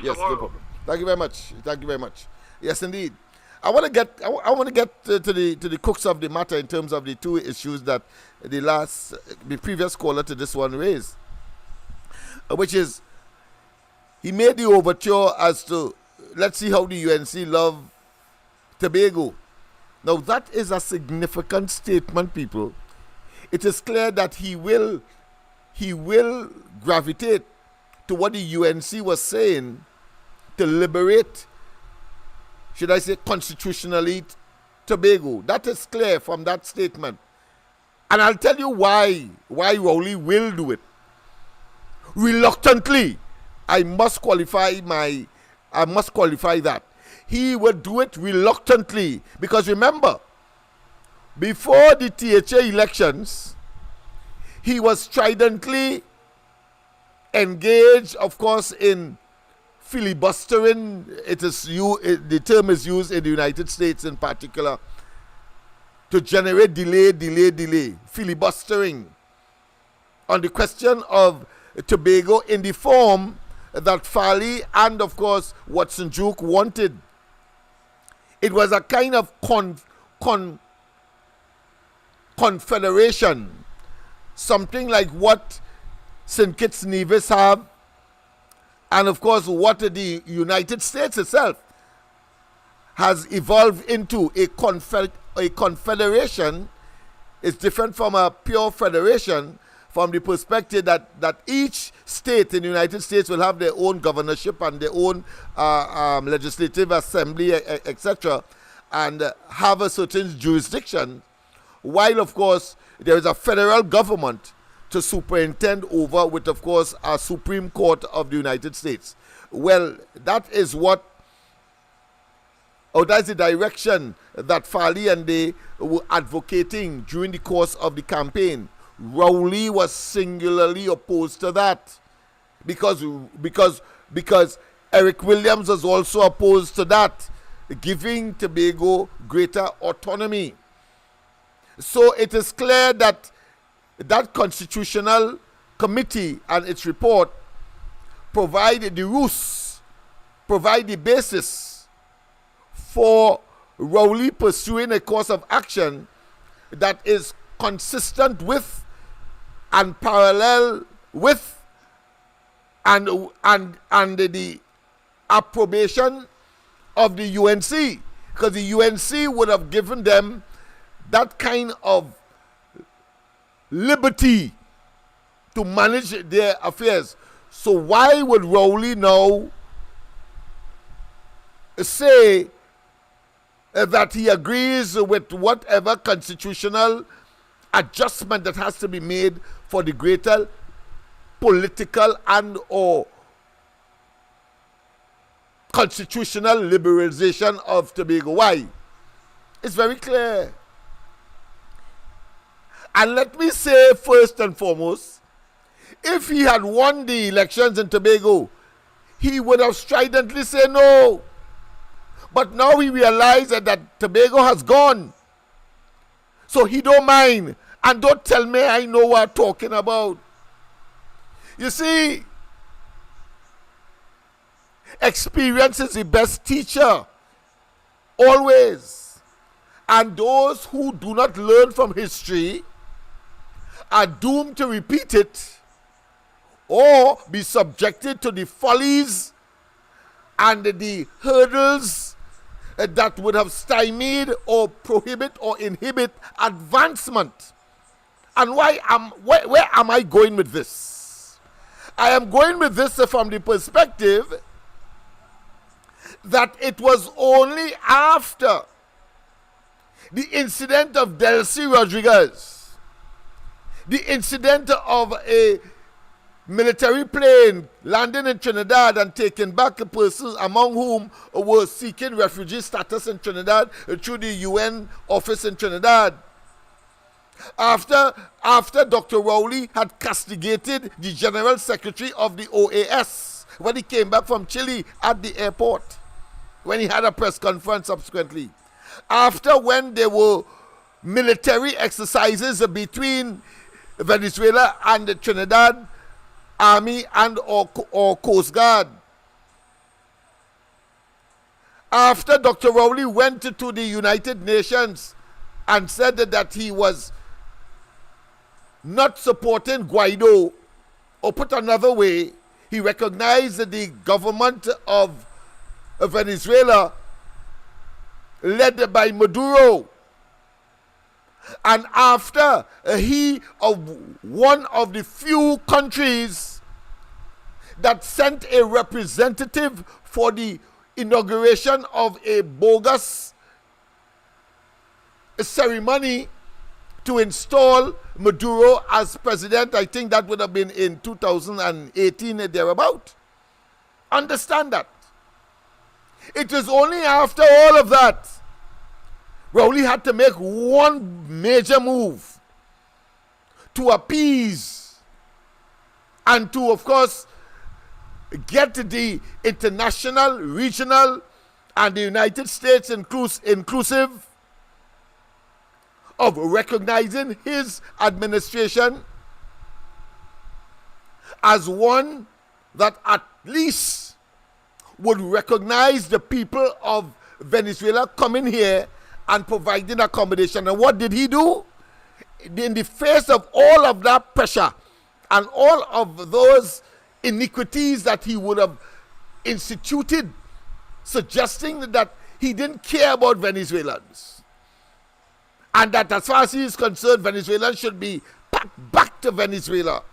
Yes, tomorrow. no problem. Thank you very much. Thank you very much. Yes, indeed. I want to get to the crux of the matter in terms of the two issues that the previous caller to this one raised, which is he made the overture as to let's see how the UNC love Tobago. Now that is a significant statement, people. It is clear that he will gravitate to what the UNC was saying to liberate, should I say, constitutionally Tobago. That is clear from that statement. And I'll tell you why Rowley will do it. Reluctantly, I must qualify that. He would do it reluctantly. Because remember, before the THA elections, he was stridently engaged, of course, in filibustering. The term is used in the United States in particular to generate delay, filibustering on the question of Tobago in the form that Farley and, of course, Watson Duke wanted. It was a kind of confederation, something like what St. Kitts Nevis have, and of course what the United States itself has evolved into. A confederation is different from a pure federation, from the perspective that each state in the United States will have their own governorship and their own legislative assembly, etc., and have a certain jurisdiction, while of course there is a federal government to superintend over, with of course a Supreme Court of the United States. Well, that's the direction that Farley and they were advocating during the course of the campaign. Rowley was singularly opposed to that because Eric Williams was also opposed to that, giving Tobago greater autonomy. So it is clear that constitutional committee and its report provide the basis for Rowley pursuing a course of action that is consistent with and parallel with and the approbation of the UNC, because the UNC would have given them that kind of liberty to manage their affairs. So why would Rowley now say that he agrees with whatever constitutional adjustment that has to be made for the greater political and or constitutional liberalization of Tobago? Why? It's very clear. And let me say first and foremost, if he had won the elections in Tobago, he would have stridently said no. But now he realizes that Tobago has gone. So he don't mind. And don't tell me I know what I'm talking about. You see, experience is the best teacher. Always. And those who do not learn from history are doomed to repeat it or be subjected to the follies and the hurdles that would have stymied or prohibit or inhibit advancement. And where am I going with this? I am going with this from the perspective that it was only after the incident of Delcy Rodriguez, the incident of a military plane landing in Trinidad and taking back a person among whom were seeking refugee status in Trinidad through the UN office in Trinidad. After Dr. Rowley had castigated the General Secretary of the OAS when he came back from Chile at the airport, when he had a press conference subsequently. After when there were military exercises between Venezuela and the Trinidad Army and or Coast Guard. After Dr. Rowley went to the United Nations and said that he was not supporting Guaido, or put another way, he recognized that the government of Venezuela led by Maduro. And after he of one of the few countries that sent a representative for the inauguration of a bogus ceremony to install Maduro as president, I think that would have been in 2018 thereabout. Understand that. It is only after all of that Rowley had to make one major move to appease and to, of course, get the international, regional, and the United States inclusive of recognizing his administration as one that at least would recognize the people of Venezuela coming here and providing accommodation. And what did he do? In the face of all of that pressure and all of those iniquities that he would have instituted, suggesting that he didn't care about Venezuelans, and that as far as he is concerned, Venezuelans should be packed back to Venezuela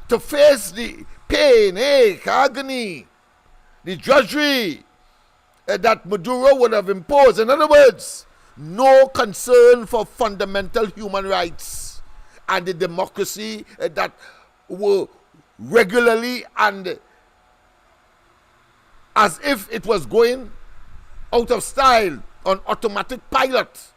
to face the pain, agony, the drudgery that Maduro would have imposed. In other words, no concern for fundamental human rights and the democracy that were regularly and as if it was going out of style on automatic pilot,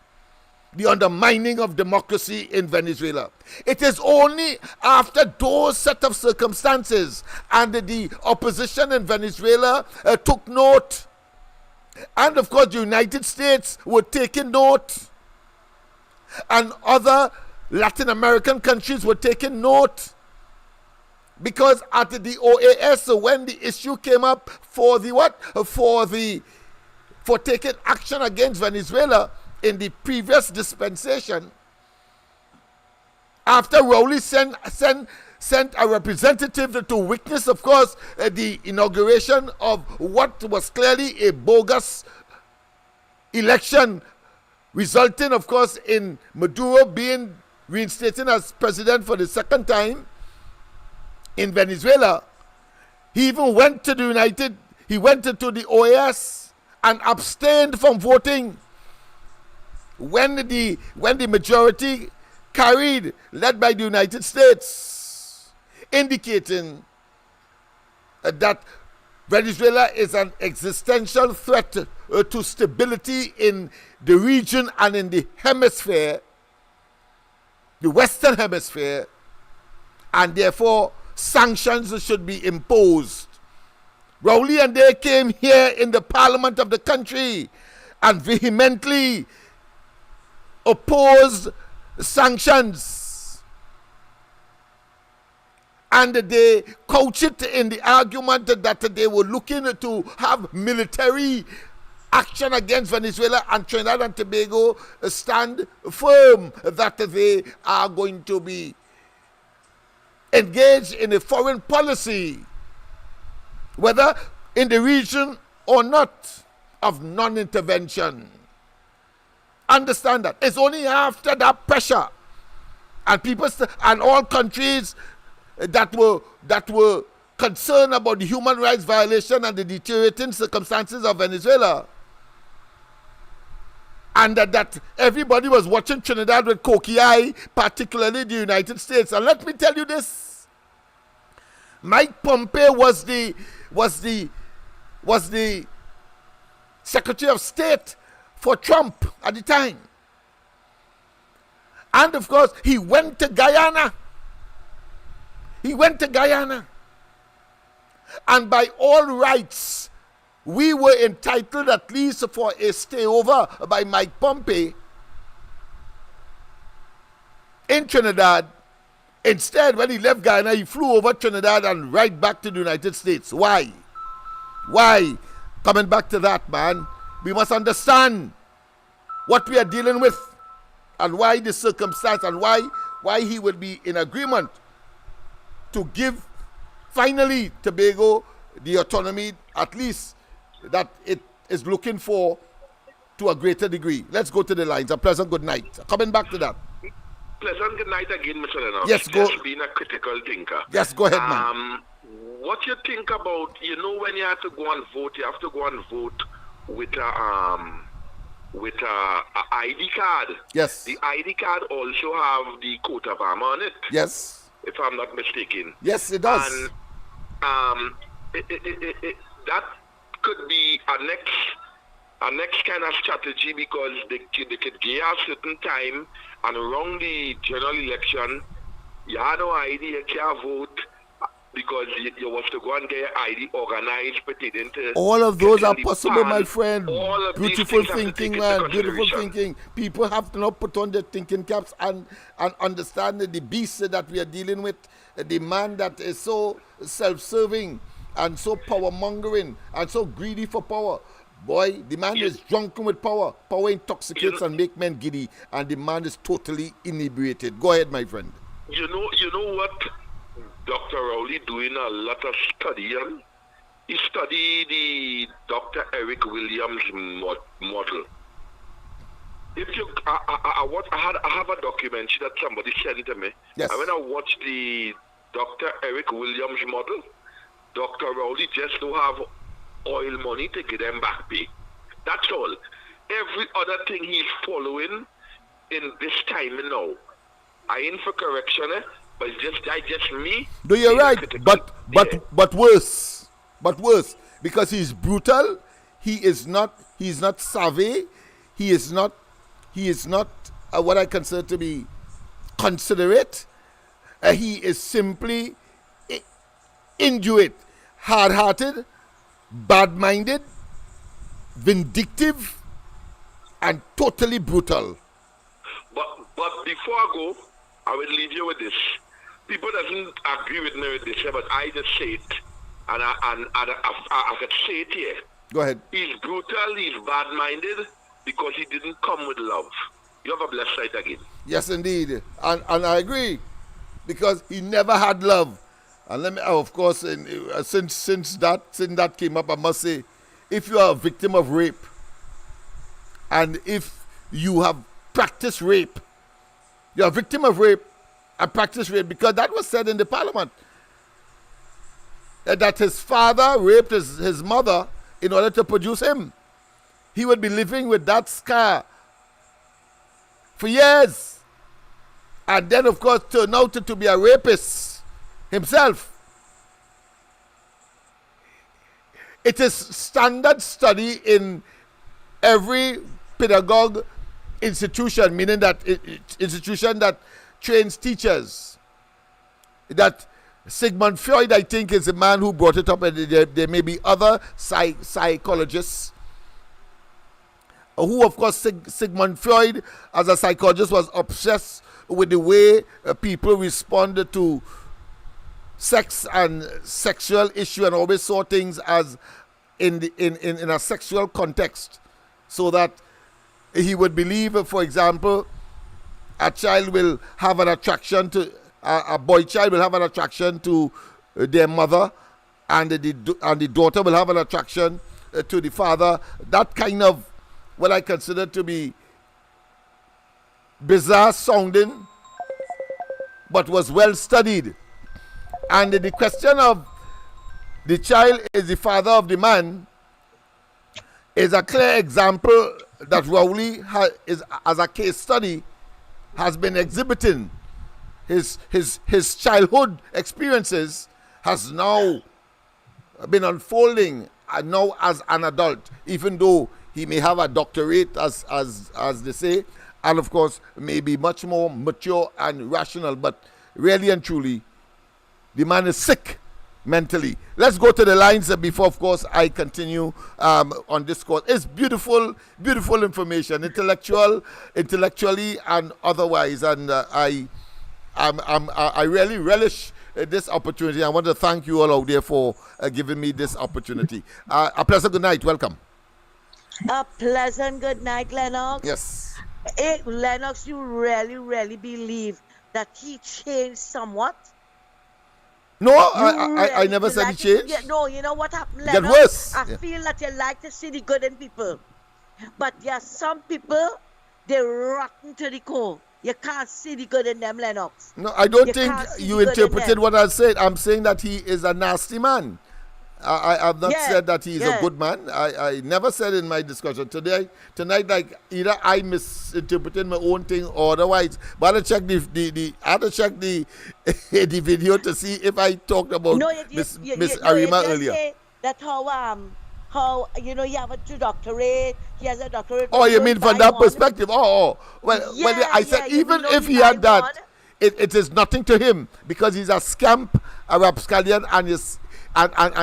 the undermining of democracy in Venezuela. It is only after those set of circumstances and the opposition in Venezuela took note, and of course the United States were taking note, and other Latin American countries were taking note, because at the OAS, when the issue came up for taking action against Venezuela in the previous dispensation, after Rowley sent a representative to witness, of course, the inauguration of what was clearly a bogus election, resulting, of course, in Maduro being reinstated as president for the second time in Venezuela. He even went to the OAS and abstained from voting when the majority carried, led by the United States, indicating that Venezuela is an existential threat to stability in the region and in the hemisphere, the Western Hemisphere, and therefore sanctions should be imposed. Rowley and they came here in the parliament of the country and vehemently opposed sanctions, and they couched it in the argument that they were looking to have military action against Venezuela, and Trinidad and Tobago stand firm that they are going to be engaged in a foreign policy, whether in the region or not, of non-intervention. Understand that. It's only after that pressure and people and all countries that were concerned about the human rights violation and the deteriorating circumstances of Venezuela, and that everybody was watching Trinidad with cocky eye, particularly the United States. And let me tell you this: Mike Pompeo was the Secretary of State for Trump at the time. And of course, he went to Guyana. And by all rights, we were entitled at least for a stayover by Mike Pompeo in Trinidad. Instead, when he left Guyana, he flew over Trinidad and right back to the United States. Why? Coming back to that, man, we must understand what we are dealing with and why the circumstance and why he would be in agreement to give finally Tobago the autonomy, at least that it is looking for, to a greater degree. Let's go to the lines. A pleasant good night. Coming back to that. Pleasant good night again, Mr. Lennox. Yes, go. Just being a critical thinker. Yes, go ahead, man. What you think about, when you have to go and vote, you have to go and vote with a ID card. Yes. The ID card also have the coat of arm on it. Yes. If I'm not mistaken. Yes, it does. And that could be a next kind of strategy, because they could give a certain time, and around the general election, you had no ID, you can't vote, because you was to go and get your ID organized pertaining to... All of those are possible, my friend. Beautiful thinking, man. Beautiful thinking. People have to now put on their thinking caps and understand the beast that we are dealing with, the man that is so self-serving and so power-mongering and so greedy for power. Boy, the man is drunken with power. Power intoxicates and make men giddy, and the man is totally inebriated. Go ahead, my friend. You know what Dr. Rowley doing a lot of studying? He studied the Dr. Eric Williams model. If you, I have a documentary that somebody sent to me. Yes. And when I watched the Dr. Eric Williams model, Dr. Rowley just don't have oil money to get them back pay. That's all. Every other thing he's following in this time now. I ain't for correction, but it's just me. No, you're right. But worse. But worse. Because he's brutal. He's not savvy. He is not what I consider to be considerate. He is simply indurate, hard-hearted, bad-minded, vindictive, and totally brutal. But before I go, I will leave you with this. People doesn't agree with me with this, but I just say it, and I could say it here. Go ahead. He's brutal. He's bad-minded because he didn't come with love. You have a blessed night again. Yes, indeed, and I agree, because he never had love. And let me, of course, since that came up, I must say, if you are a victim of rape, and if you have practiced rape, you're a victim of rape and practiced rape, because that was said in the parliament, that his father raped his mother in order to produce him. He would be living with that scar for years, and then, of course, turn out to be a rapist himself. It is standard study in every pedagogue institution, meaning that institution that trains teachers, that Sigmund Freud, I think, is the man who brought it up, and there may be other psychologists who, of course, Sigmund Freud, as a psychologist, was obsessed with the way people responded to sex and sexual issue, and always saw things as in a sexual context, so that he would believe, for example, a child will have an attraction to a boy child will have an attraction to their mother, and the daughter will have an attraction to the father. That kind of what I consider to be bizarre sounding, but was well studied. And the question of the child is the father of the man is a clear example that Rowley is, as a case study, has been exhibiting. His childhood experiences has now been unfolding now as an adult, even though he may have a doctorate, as they say, and of course may be much more mature and rational, but really and truly, the man is sick mentally. Let's go to the lines before, of course, I continue on this course. It's beautiful, beautiful information, intellectually and otherwise, and I really relish this opportunity. I want to thank you all out there for giving me this opportunity. A pleasant good night. Welcome. A pleasant good night, Lennox. Yes. Hey, Lennox, you really believe that he changed somewhat? No, I never said he changed. Yeah, no, you know what happened, Get Lennox? worse. I feel that you like to see the good in people. But yeah, some people, they're rotten to the core. You can't see the good in them, Lennox. No, I don't think you interpreted what I said. I'm saying that he is a nasty man. I have not said that he is a good man. I never said in my discussion tonight, like either I misinterpreted my own thing or otherwise. But I had to check the video to see if I talked about Miss Arima earlier. Say that how you have a doctorate, he has a doctorate. Oh, you mean from that perspective? Well, I said even if he had that, it is nothing to him, because he's a scamp, a rapscallion, and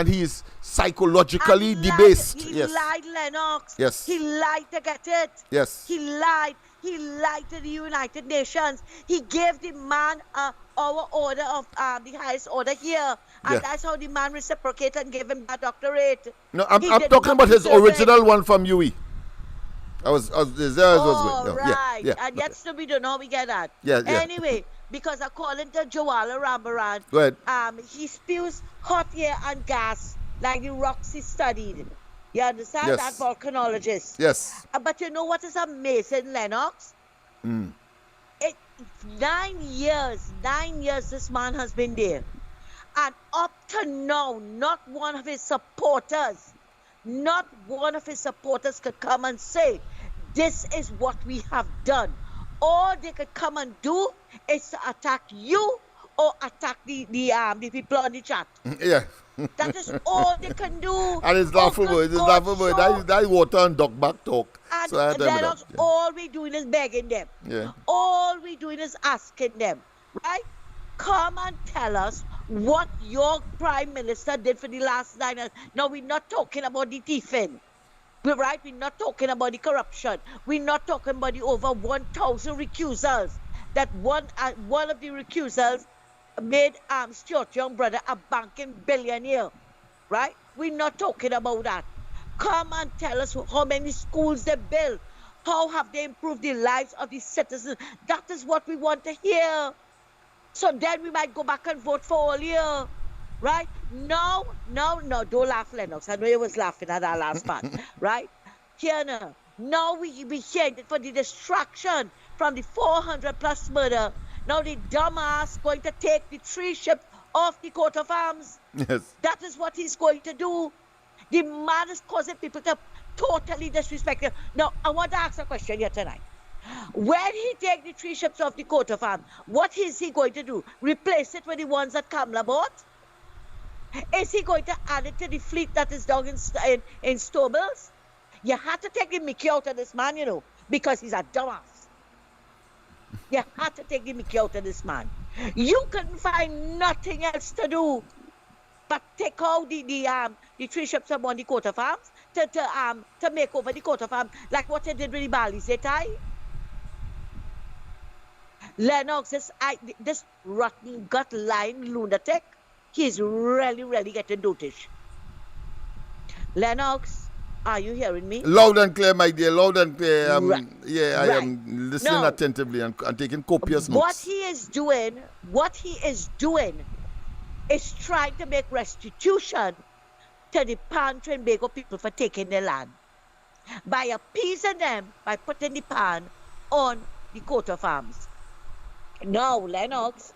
he is psychologically debased. He lied, Lennox. Yes. He lied to get it. Yes. He lied. He lied to the United Nations. He gave the man our order of the highest order here, and that's how the man reciprocated and gave him that doctorate. No, I'm talking about his original one from UE. Right. And yet still we don't know how we get that. Anyway, because according to Joala Rambaran, go ahead. He spews hot air and gas like the rocks he studied. You understand? Yes. That volcanologist. Yes. But you know what is amazing, Lennox? 9 years this man has been there. And up to now, not one of his supporters could come and say, this is what we have done. All they could come and do is to attack you or attack the people on the chat. Yeah. That is all they can do. And it's laughable. It's laughable. That water and dog back talk. And so that's all we're doing is begging them. Yeah. All we're doing is asking them, right? Come and tell us what your prime minister did for the last 9 years. Now, we're not talking about the thieving. We're not talking about the corruption. We're not talking about the over 1,000 recusals. That one of the recusals made Stuart Young brother a banking billionaire, right? We're not talking about that. Come and tell us how many schools they built. How have they improved the lives of the citizens? That is what we want to hear. So then we might go back and vote for all year, right? No, don't laugh, Lennox. I know you was laughing at that last part, right? Here now. Now we hearing it for the distraction from the 400 plus murder. Now the dumbass going to take the 3 ships off the coat of arms. Yes. That is what he's going to do. The man is causing people to totally disrespect him. Now, I want to ask a question here tonight. When he take the 3 ships off the coat of arms, what is he going to do? Replace it with the ones that Kamla bought? Is he going to add it to the fleet that is down in Stobels? You had to take the Mickey out of this man, because he's a dumbass. You had to take the Mickey out of this man. You couldn't find nothing else to do but take out the 3 ships upon the coat of arms to make over the coat of arms, like what they did with the Balizetai. Lennox, this rotten gut lying lunatic, he's really getting dotish. Lennox, are you hearing me? Loud and clear, my dear. Loud and clear. Right. Yeah, I Right. am listening No. attentively and taking copious What notes. he is doing is trying to make restitution to the Pan Trinbago people for taking their land by appeasing them by putting the pan on the coat of arms. Now, Lennox,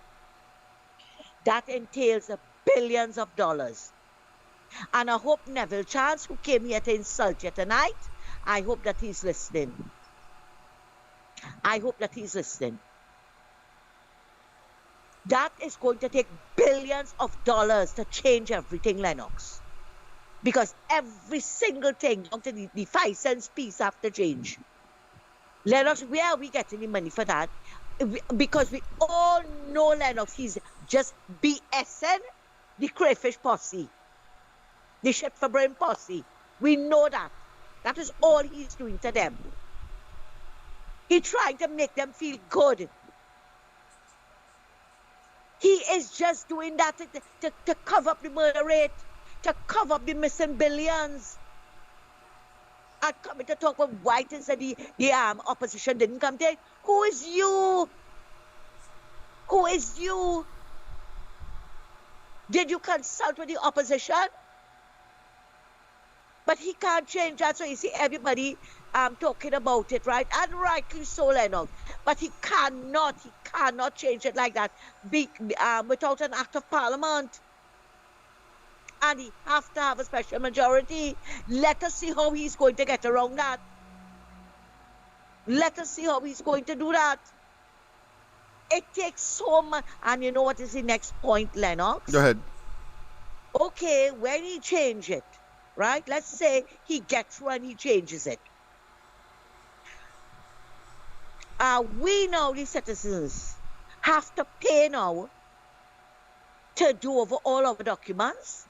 that entails billions of dollars. And I hope Neville Chance, who came here to insult you tonight, I hope that he's listening. I hope that he's listening. That is going to take billions of dollars to change everything, Lennox. Because every single thing, down to the 5 cents piece, have to change. Lennox, where are we getting the money for that? Because we all know Lennox, he's just BSing the crayfish posse, the shit for brain posse. We know that. That is all he's doing to them. He's trying to make them feel good. He is just doing that to cover up the murder rate, to cover up the missing billions. And coming to talk about why it is that the opposition didn't come there. Who is you? Who is you? Did you consult with the opposition? But he can't change that. So you see everybody talking about it, right? And rightly so, Lennox. But he cannot change it like that without an act of parliament. And he have to have a special majority. Let us see how he's going to get around that. Let us see how he's going to do that. It takes so much. And you know what is the next point, Lennox? Go ahead. Okay, when he change it, right? Let's say he gets through and he changes it. We now, the citizens, have to pay now to do over all our documents.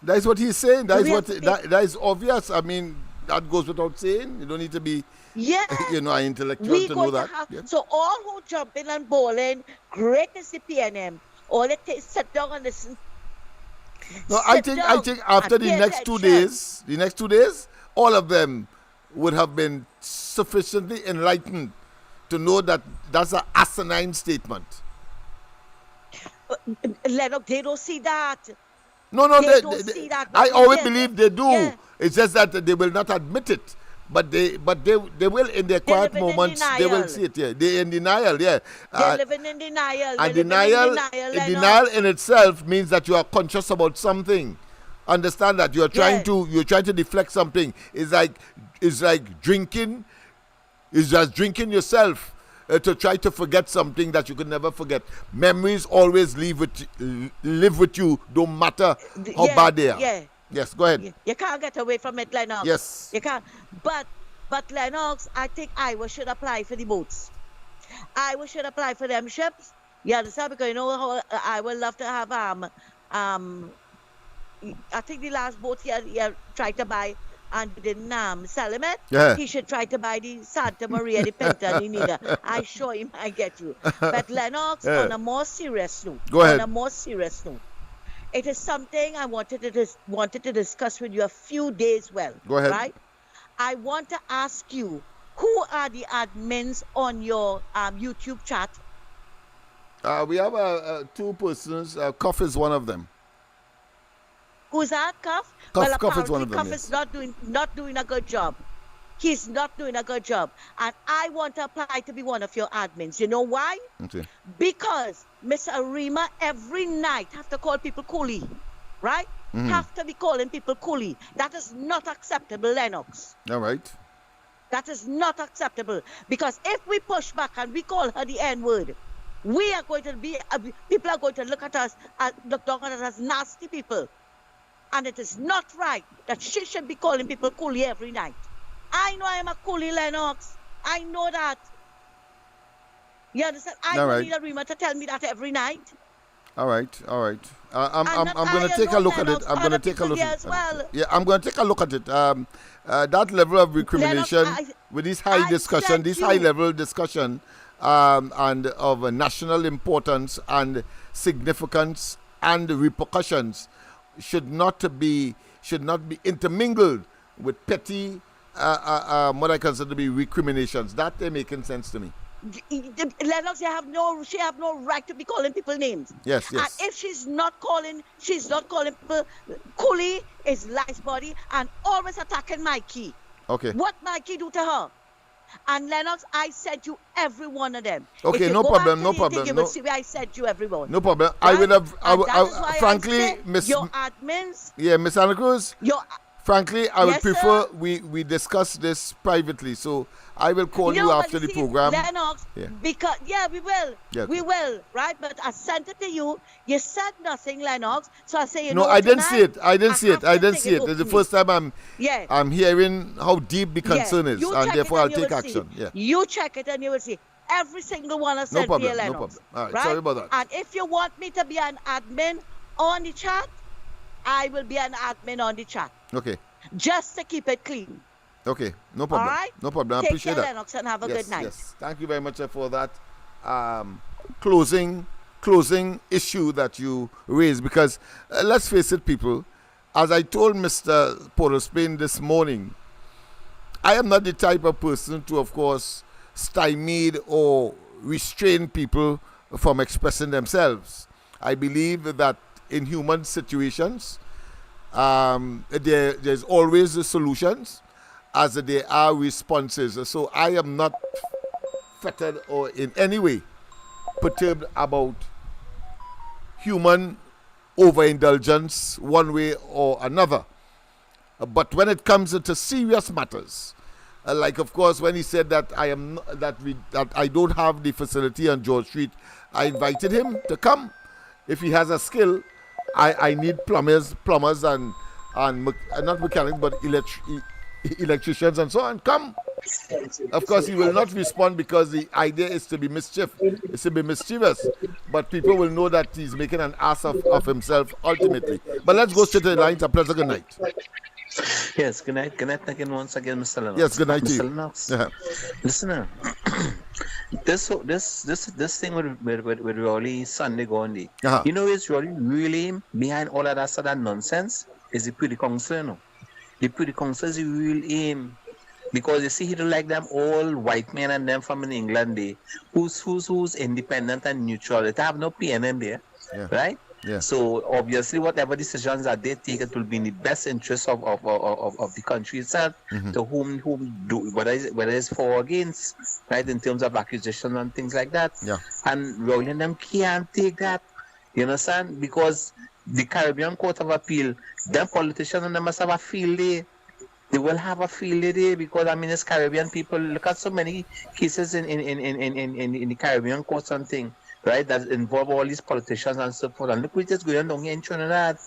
That is what he's saying. That is obvious. I mean, that goes without saying. You don't need to be, an intellectual to know that. So all who jump in and bowling, great is the PNM. All they sit down and listen. No, I think after the next 2 days, all of them would have been sufficiently enlightened to know that that's an asinine statement. Lennox, they don't see that. No, they don't see that. I always believe they do. Yeah. It's just that they will not admit it. But they will, in their quiet moments, they will see it. Yeah, they're in denial. Yeah, they're living in denial. And denial in itself means that you are conscious about something. Understand that you are trying to deflect something. It's like drinking. It's just drinking yourself to try to forget something that you could never forget. Memories always live with you, don't matter how bad they are. Yeah. Yes, go ahead. You can't get away from it, Lennox. Yes. You can't. But Lennox, I think Iowa should apply for the boats. Iowa should apply for them ships. You understand? Because you know how I would love to have I think the last boat he tried to buy and didn't sell him it. Yeah. He should try to buy the Santa Maria, the Pinta, the Nina. I show him I get you. But Lennox, on a more serious note. Go ahead. On a more serious note. It is something I wanted to discuss with you a few days. Well, go ahead. Right? I want to ask you, who are the admins on your YouTube chat? We have 2 persons. Cuff is one of them. Who's that, Cuff? Cuff is one of them. Cuff is not doing a good job. He's not doing a good job. And I want to apply to be one of your admins. You know why? Okay. Because Miss Arima every night have to call people coolie. Right? Mm-hmm. Have to be calling people coolie. That is not acceptable, Lennox. All right. That is not acceptable. Because if we push back and we call her the N-word, we are going to be, people are going to look down at us as nasty people. And it is not right that she should be calling people coolie every night. I know I am a coolie, Lennox. I know that. You understand? I don't need Arima to tell me that every night. All right. I'm going to take a look at it. I'm going to take a look at it. Yeah, I'm going to take a look at it. That level of recrimination with this high discussion, this high-level discussion, and of national importance and significance and repercussions should not should not be intermingled with petty, what I consider to be recriminations. That ain't making sense to me. Lennox, she have no right to be calling people names. Yes. And if she's not calling people. Cooley is Lice Body and always attacking Mikey. Okay. What Mikey do to her? And Lennox, I sent you every one of them. Okay, no problem, no problem. You will see where I sent you every one. No problem. Right? I would have, frankly, Miss. Your admins. Yeah, Miss Anna Cruz. Frankly, I would Yes, prefer sir? we discuss this privately. So I will call you after the program. Lennox, because we will. Yeah, we will, right? But I sent it to you. You said nothing, Lennox. So I say, no, I didn't see it. I didn't see it. It's the first time I'm hearing how deep the concern is, and therefore I'll take action. Yeah. You check it and you will see. Every single one I sent No to you, problem. Lennox. No problem. All right. Right? Sorry about that. And if you want me to be an admin on the chat, I will be an admin on the chat. Okay. Just to keep it clean. Okay. No problem. All right? No problem. I Take appreciate care, that. Lennox, and have a good night. Yes. Thank you very much for that closing issue that you raised. Because let's face it, people, as I told Mr. Porter Spain this morning, I am not the type of person to, of course, stymie or restrain people from expressing themselves. I believe that in human situations, there's always solutions as there are responses. So I am not fettered or in any way perturbed about human overindulgence one way or another. But when it comes into serious matters, like of course when he said that that I don't have the facility on George Street, I invited him to come. If he has a skill, I need plumbers and not mechanics but electricians and so on. Come. Of course, he will not respond because the idea is to be mischievous. But people will know that he's making an ass of himself ultimately. But let's go straight to the lines. A pleasant good night. Yes, good night. Good night again once again, Mr. Lennox. Yes, good night to you. Mr. Lennox. Listen, this thing with Rolly Sunday Gondi, you know, it's really behind all of that sort of nonsense is the Privy Council. No? The Privy Council is the real aim. Because you see, he don't like them all white men and them from in England, who's independent and neutral. They have no PNM there, right? Yeah. So obviously, whatever decisions that they take, it will be in the best interest of the country itself. Mm-hmm. To whom do whether it's for or against, right? In terms of acquisition and things like that. Yeah. And Rowling them can't take that. You understand? Because the Caribbean Court of Appeal, them politicians and them must have a field day. They will have a field day because I mean, it's Caribbean people. Look at so many cases in the Caribbean courts and things, right? That involve all these politicians and so forth. And look what is going on here in Trinidad,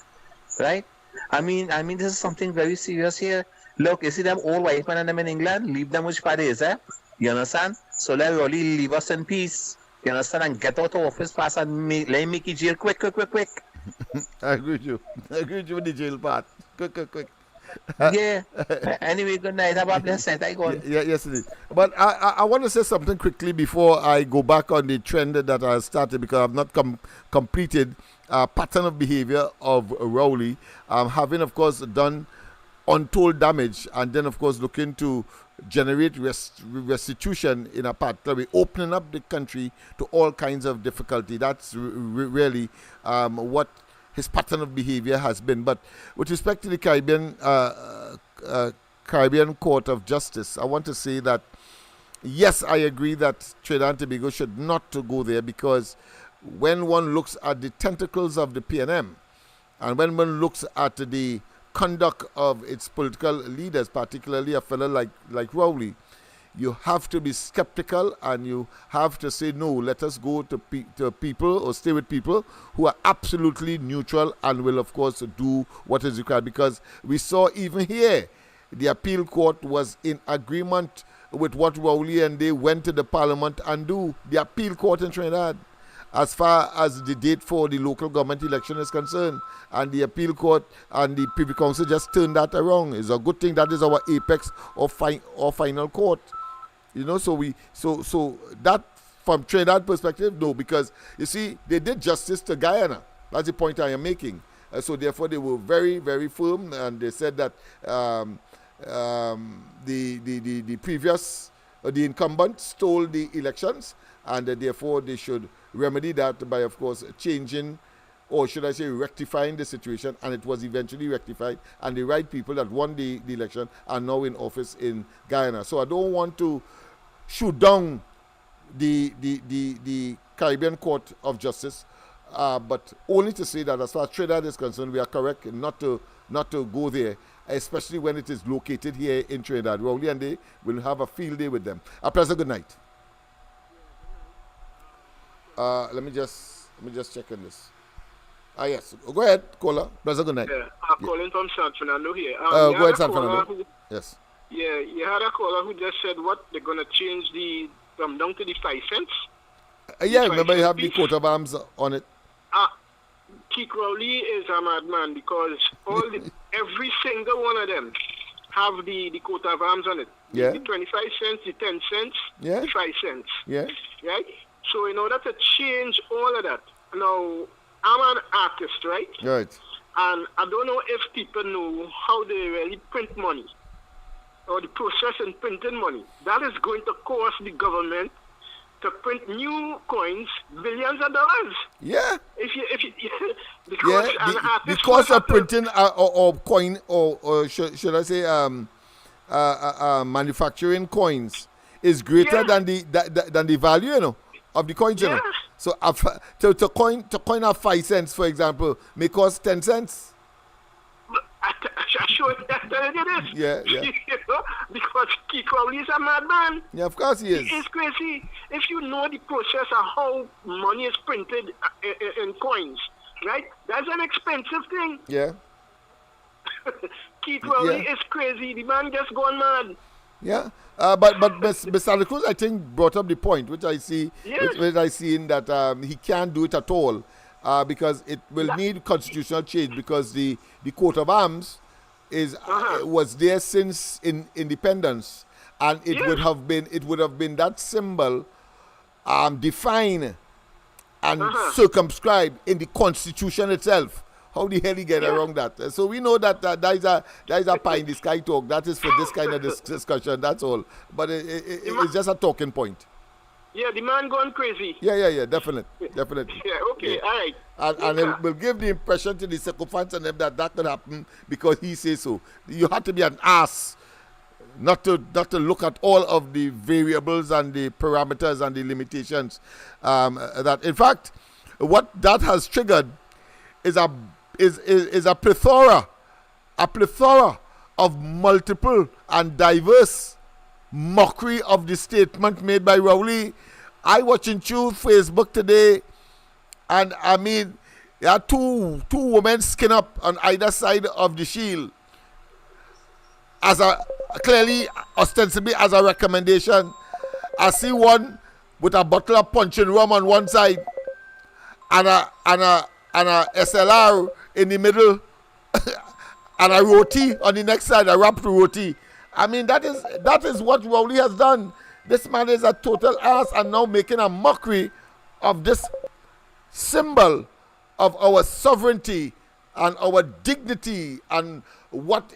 right? I mean, this is something very serious here. Look, you see them all white men and them in England. Leave them which party is, You understand? So let really leave us in peace. You understand? And get out of office fast and let him make it jail quick. I agree with you. I agree with you with the jail part. Quick. Yeah. Anyway, good night. Have a blessed night. I go on. Yes, indeed. But I want to say something quickly before I go back on the trend that I started because I've not completed a pattern of behavior of Rowley, having, of course, done untold damage and then, of course, looking to generate restitution in a particular way, opening up the country to all kinds of difficulty. That's really what his pattern of behavior has been. But with respect to the Caribbean Court of Justice, I want to say that yes, I agree that Trinidad and Tobago should not to go there because when one looks at the tentacles of the PNM and when one looks at the conduct of its political leaders, particularly a fellow like Rowley, you have to be skeptical and you have to say, no, let us go to people or stay with people who are absolutely neutral and will, of course, do what is required. Because we saw even here, the appeal court was in agreement with what Rowley and they went to the parliament and do. The appeal court in Trinidad, as far as the date for the local government election is concerned. And the appeal court and the Privy Council just turned that around. It's a good thing. That is our apex or final court. You know, so that from Trinidad perspective, no, because you see, they did justice to Guyana. That's the point I am making. So therefore, they were very, very firm, and they said that the previous, the incumbent stole the elections, and therefore they should remedy that by, of course, changing, or should I say rectifying the situation, and it was eventually rectified, and the right people that won the election are now in office in Guyana. So I don't want to shoot down the Caribbean Court of Justice, but only to say that as far as Trinidad is concerned, we are correct not to go there, especially when it is located here in Trinidad. Rowley and they will have a field day with them. A pleasant good night. Let me just check on this. Yes. Go ahead, caller. Pleasant good night. Yeah, I'm calling from San Fernando here. Go ahead, San Fernando. Yes. Yeah, you had a caller who just said what they're gonna change from down to the 5 cents. Yeah, remember you have the coat of arms on it. Keith Crowley is a madman because every single one of them have the coat of arms on it. Yeah. The 25 cents, the 10 cents, yeah. the 5 cents. Yeah. Right? So in order to change all of that, now I'm an artist, right? Right. And I don't know if people know how they really print money or the process in printing money. That is going to cost the government to print new coins, billions of dollars. Yeah. If you because an artist the cost of printing or coin or should I say manufacturing coins is greater than the value, you know, of the coins, you know. So to coin a 5 cents, for example, may cost 10 cents. I sure it is. Yeah. You know, because Keith Crowley is a madman. Yeah, of course he is. He is crazy. If you know the process of how money is printed in coins, right? That's an expensive thing. Yeah. Keith Crowley is crazy. The man just gone mad. Yeah. But Mr. Cruz, I think, brought up the point, which I see, which I see in that he can't do it at all. Because it will need constitutional change, because the coat of arms was there since independence, and it would have been that symbol defined and circumscribed in the Constitution itself. How the hell he get around that? So we know that that is a pie in the sky talk. That is for this kind of discussion. That's all. But it's just a talking point. Yeah, the man gone crazy. Yeah, definitely. Yeah, okay, all right. And it will give the impression to the sycophants and them that could happen because he says so. You have to be an ass not to look at all of the variables and the parameters and the limitations. That in fact, what that has triggered is a plethora of multiple and diverse mockery of the statement made by Rowley. I watching through Facebook today, and I mean, there are two women skin up on either side of the shield as clearly ostensibly as a recommendation. I see one with a bottle of punching rum on one side and a SLR in the middle and a roti on the next side, a wrapped roti. I mean, that is what Rowley has done. This man is a total ass and now making a mockery of this symbol of our sovereignty and our dignity and what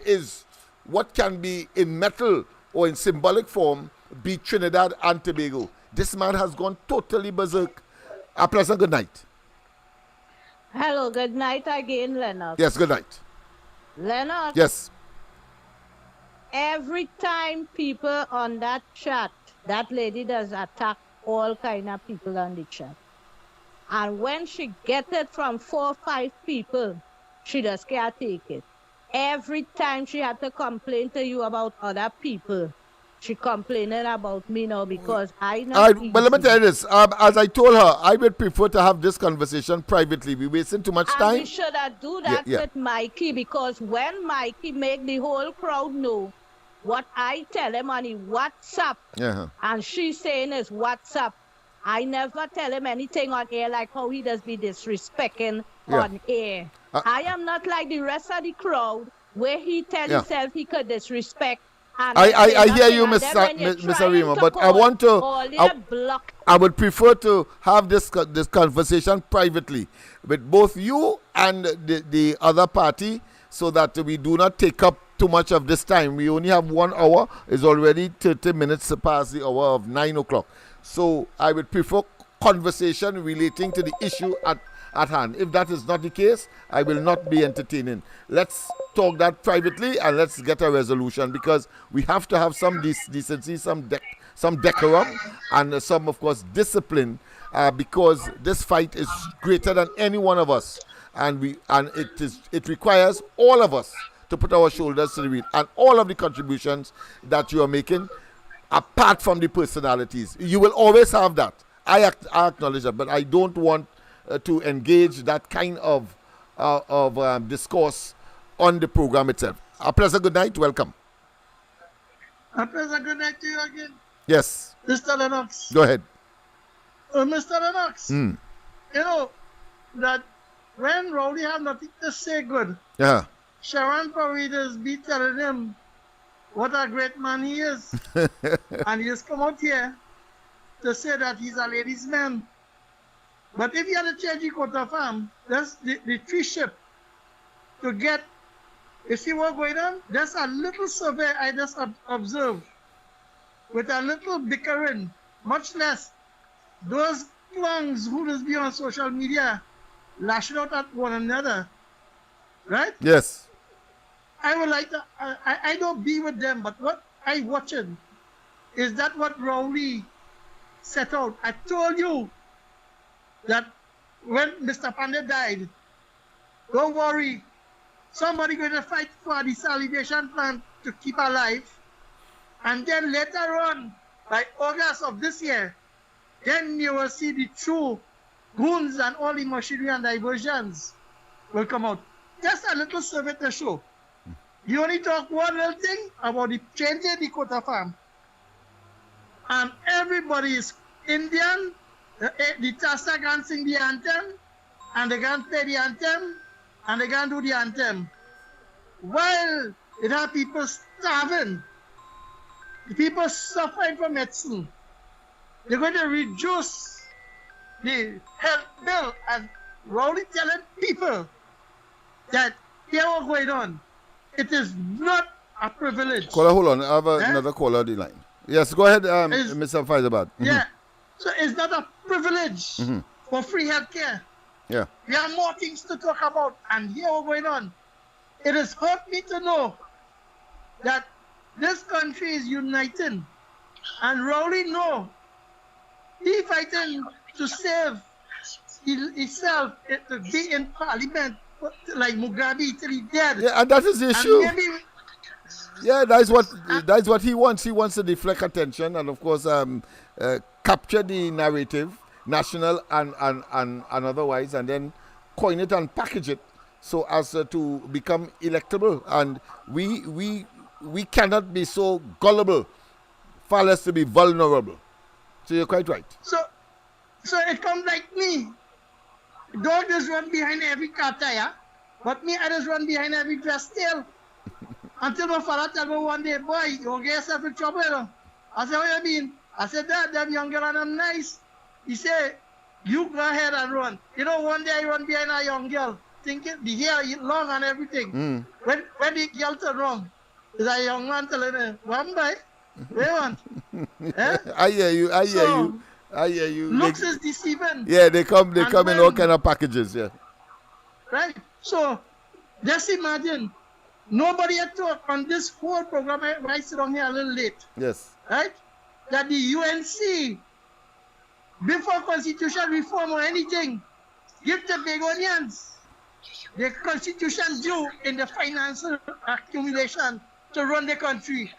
can be in metal or in symbolic form be Trinidad and Tobago. This man has gone totally berserk. A pleasant good night. Hello, good night again, Lennox. Yes, good night. Lennox. Yes. Every time people on that chat, that lady does attack all kind of people on the chat. And when she gets it from 4 or 5 people, she just can't take it. Every time she had to complain to you about other people, she complaining about me now because I know. But let me tell you this. As I told her, I would prefer to have this conversation privately. We wasting too much time. We should have do that with Mikey, because when Mikey make the whole crowd know what I tell him on the WhatsApp, and she's saying is WhatsApp, I never tell him anything on air like how he does be disrespecting on air. I am not like the rest of the crowd where he tell himself he could disrespect. I hear you, Miss Arima, but I want to. I would prefer to have this conversation privately with both you and the other party, so that we do not take up too much of this time. We only have 1 hour. It's already 30 minutes past the hour of 9 o'clock. So I would prefer conversation relating to the issue at hand. If that is not the case, I will not be entertaining. Let's talk that privately and let's get a resolution, because we have to have some decency, some decorum, and some, of course, discipline, because this fight is greater than any one of us, and it requires all of us to put our shoulders to the wheel, and all of the contributions that you are making, apart from the personalities. You will always have that. I acknowledge that, but I don't want to engage that kind of discourse on the program itself. A pleasant good night. Welcome. A pleasant good night to you again. Yes. Mr. Lennox. Go ahead. Mr. Lennox, you know that when Rowley have nothing to say good, Yeah. Sharon Paredes be telling him what a great man he is. And he just come out here to say that he's a ladies' man. But if you had to change the quota farm, that's the tree ship to get, you see what going on? There's a little survey I just observed with a little bickering, much less those clowns who just be on social media lashing out at one another. Right? Yes. I would like to, I don't be with them, but what I watching is that what Rowley set out. I told you that when Mr. Pandey died, don't worry, somebody going to fight for the salivation plant to keep alive. And then later on, by August of this year, then you will see the true goons and all the machinery and diversions will come out. Just a little survey to show. You only talk one little thing about the changing the quota farm. And everybody is Indian. The Tasta can sing the anthem, and they can play the anthem, and they can do the anthem. While it have people starving, the people suffering from medicine, they're going to reduce the health bill, and Rowley telling people that here what's going on. It is not a privilege. Caller, hold on. I have another caller on the line. Yes, go ahead, Mr. Faizabad. Yeah. So it's not a privilege for free health care. Yeah. We have more things to talk about, and here what's going on. It has hurt me to know that this country is uniting, and Rowley know he fighting to save himself to be in parliament like Mugabe till he dead. Yeah, and that is the issue. Yeah, that's what he wants. He wants to deflect attention and, of course, capture the narrative, national and otherwise, and then coin it and package it so as to become electable. And we cannot be so gullible, far less to be vulnerable. So you're quite right. So it comes like me. Dog just run behind every car tire, but me, I just run behind every dress tail. Until my father tell me one day, boy, you don't get yourself in trouble. You know? I said, what you mean? I said, Dad, them young girl and I'm nice. He said, you go ahead and run. You know, one day I run behind a young girl, thinking the hair long and everything. When the girl turn wrong, there's a young man telling me, one boy, where you want? Eh? I hear you. Looks is deceiving. Yeah, they come in all kind of packages, yeah. Right? So, just imagine, nobody had talked on this whole program. I sit down here a little late. Yes. Right? That the UNC, before constitution reform or anything, give the Begonians the constitution due in the financial accumulation to run the country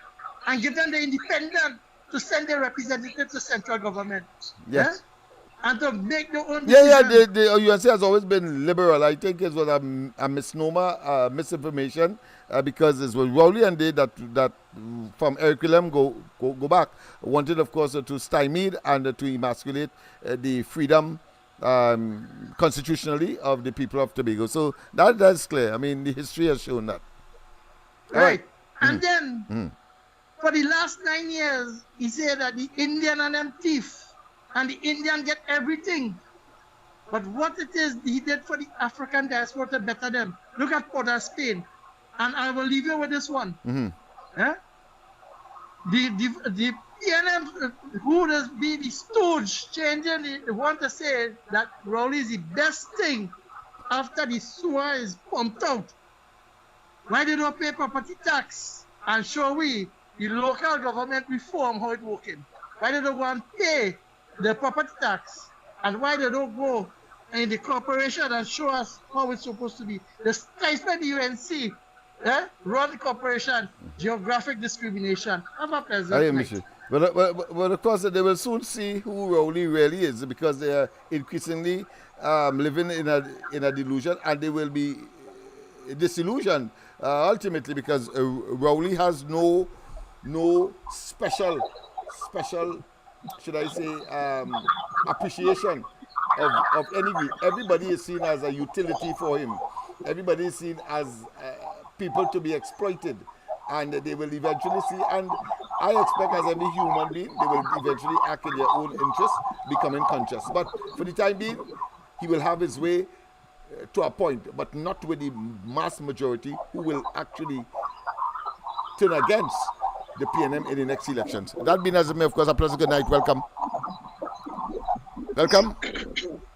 and give them the independence to send their representative to central government. Yes. Yeah? And to make their own decision. Yeah, the UNC has always been liberal. I think it was a misnomer, misinformation, because it was Rowley and they that from Eric Willem go back, wanted, of course, to stymie and to emasculate the freedom constitutionally of the people of Tobago. So that's clear. I mean, the history has shown that. Right. And then, for the last 9 years, he said that the Indian and them thief, and the Indian get everything. But what it is he did for the African diaspora to better them. Look at Port of Spain. And I will leave you with this one. Eh? The PNM who has been the stooge changing they want to say that Rowley is the best thing after the sewer is pumped out. Why they don't pay property tax and show we the local government reform how it working? Why they don't go and pay the property tax? And why they don't go in the corporation and show us how it's supposed to be? The stipend the UNC, run the corporation, geographic discrimination. Have a pleasant night. But of course, they will soon see who Rowley really is because they are increasingly living in a delusion, and they will be disillusioned ultimately because Rowley has no special, should I say, appreciation of any group. Everybody is seen as a utility for him. Everybody is seen as people to be exploited, and they will eventually see, and I expect as every human being, they will eventually act in their own interest, becoming conscious. But for the time being, he will have his way to a point, but not with the mass majority who will actually turn against the PNM in the next elections. That being as it may, of course, a pleasant good night. Welcome.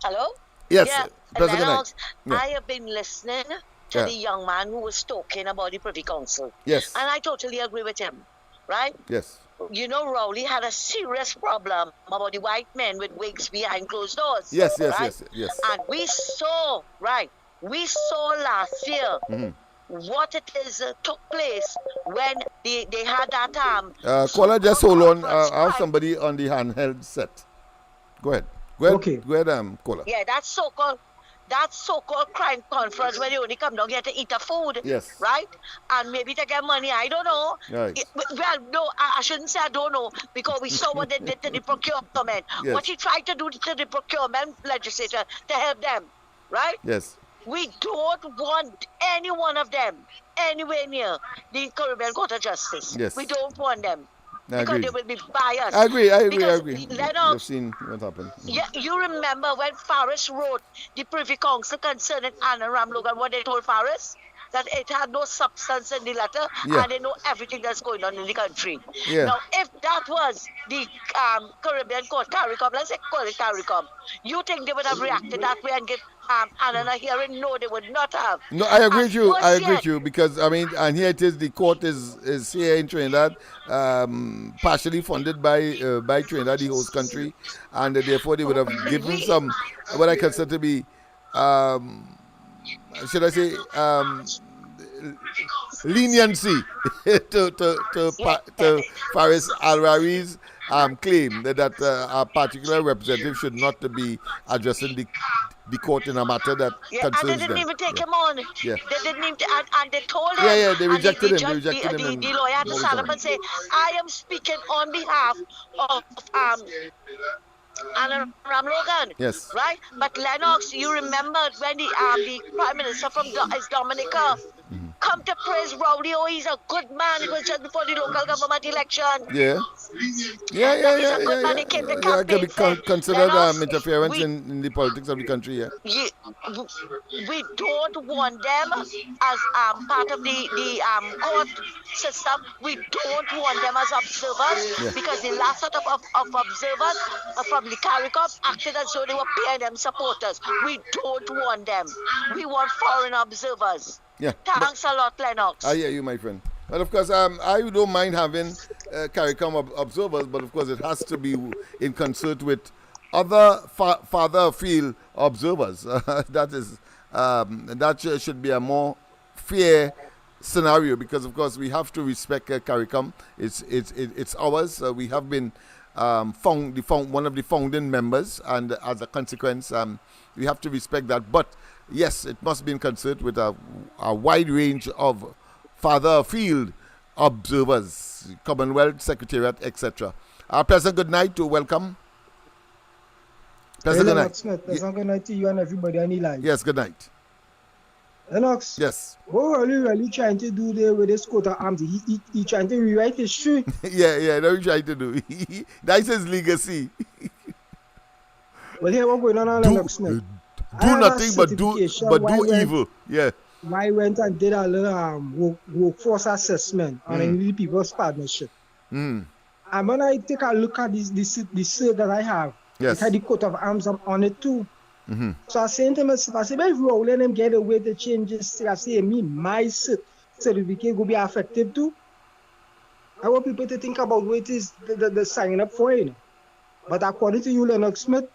Hello? Yes. Yeah, Pleasant good night. Yeah. I have been listening to the young man who was talking about the Privy Council. Yes. And I totally agree with him, right? Yes. You know, Rowley had a serious problem about the white men with wigs behind closed doors. Yes. And we saw last year what it is took place when they had that caller, just hold on. I have somebody on the handheld set. Go ahead. Okay. Go ahead, caller. Yeah, that so-called crime conference where they only come down here to eat the food. Yes. Right? And maybe to get money. I don't know. Right. I shouldn't say I don't know because we saw what they did to the procurement. Yes. What he tried to do to the procurement legislature to help them. Right? Yes. We don't want any one of them anywhere near the Caribbean Court of Justice. Yes. We don't want them. I Because agree. they will be biased. I agree. LENNOX, You've seen what happened. Yeah, you remember when Faris wrote the Privy Council concerning Anna Ramlogan, what they told Faris? That it had no substance in the letter, and they know everything that's going on in the country. Yeah. Now, if that was the Caribbean Court, CARICOM, let's say call it CARICOM, you think they would have reacted that way and give Anna a hearing? No, they would not have. No, I agree with you. I agree with you because I mean, and here it is. The court is here in Trinidad, partially funded by Trinidad, the host country, and therefore they would have given some what I consider to be, should I say, leniency to Faris Al-Rari's claim that a particular representative should not be addressing the court in a matter that concerns them. And they didn't even take him on. Yeah. They didn't even, and they told him. Yeah, they rejected him. The lawyer had to stand up and say, I am speaking on behalf of Anna Ramlogan. Yes. Right? But LENNOX, you remember when the Prime Minister from Dominica come to praise Rowley. Oh, he's a good man. It was just before the local government election. Yeah. He's a good man. He came to campaign. Can be considered interference in the politics of the country, We don't want them as part of the court system. We don't want them as observers because the last set of observers from the CARICOM acted as though they were PNM supporters. We don't want them. We want foreign observers. Yeah. Thanks a lot, LENNOX. I hear you, my friend. But of course, I don't mind having CARICOM observers, but of course it has to be in concert with other farther afield observers. That should be a more fair scenario because of course we have to respect CARICOM. It's ours. We have been one of the founding members, and as a consequence, we have to respect that. But yes, it must be in concert with a wide range of farther afield observers, Commonwealth, Secretariat, etc. Pleasant good night to welcome. Pleasant good night. Smith, pleasant good night to you and everybody on the line. Yes, good night. LENNOX. Yes. What really trying to do there with this coat of arms? He trying to rewrite history. yeah, that's what he's trying to do. That's his legacy. Well, here what going on, LENNOX Smith? I have a nothing but certification do why I went, evil. Yeah. why I went and did a little workforce assessment on the People's Partnership. Mm. And when I take a look at this cert that I have, Yes. it had the coat of arms on it too. Mm-hmm. So I saying to myself, I say, if we let them get away to change this, I say, my certificate will be effective too. I want people to think about what it is the signing up for it. But according to you, Lennox Smith,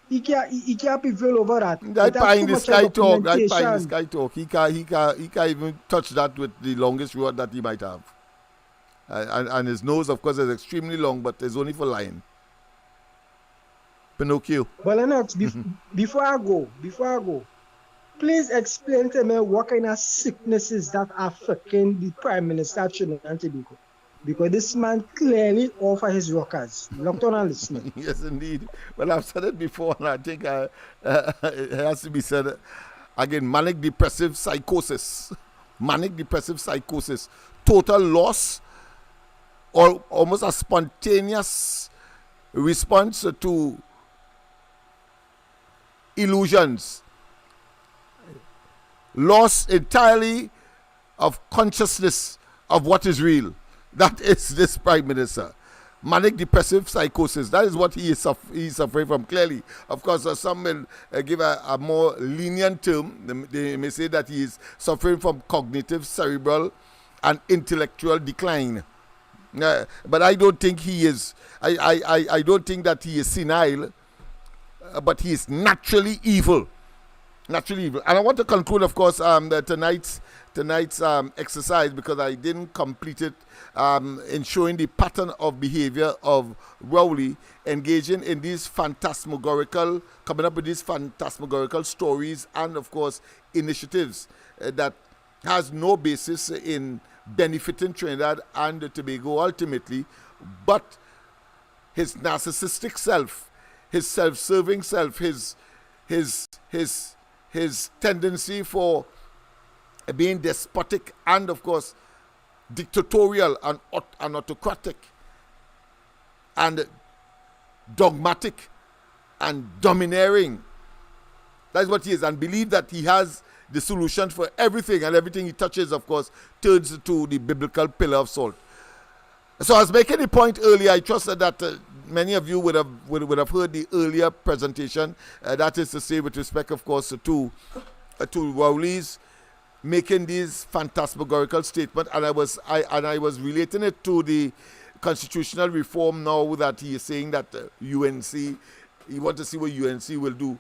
he can't prevail over that. That It has pie in too the much sky talk. That pie in the documentation. sky talk. He can't even touch that with the longest rod that he might have. And his nose, of course, is extremely long, but it's only for lying. Pinocchio. But Lennox, before I go, please explain to me what kind of sicknesses that are affecting the Prime Minister of Trinidad and Tobago. Because this man clearly offer his rockers. Long term and listening. Yes, indeed. Well, I've said it before, and I think it has to be said again. Manic depressive psychosis. Manic depressive psychosis. Total loss or almost a spontaneous response to illusions. Loss entirely of consciousness of what is real. That is this Prime Minister. Manic depressive psychosis. That is what he is suffering from, clearly. Of course, some will give a more lenient term. They may say that he is suffering from cognitive, cerebral, and intellectual decline. But I don't think he is. I don't think that he is senile, but he is naturally evil. Naturally evil. And I want to conclude, of course, tonight's exercise, because I didn't complete it, in showing the pattern of behavior of Rowley engaging in these coming up with these phantasmagorical stories and, of course, initiatives that has no basis in benefiting Trinidad and Tobago ultimately, but his narcissistic self, his self-serving self, his tendency for being despotic and, of course, dictatorial and autocratic and dogmatic and domineering. That's what he is, and believe that he has the solution for everything, and everything he touches, of course, turns to the biblical pillar of salt. So I was making the point earlier. I trust that many of you would have heard the earlier presentation. That is to say, with respect, of course, to Rowley's making these phantasmagorical statements, and I was relating it to the constitutional reform now that he is saying that UNC, he wants to see what UNC will do,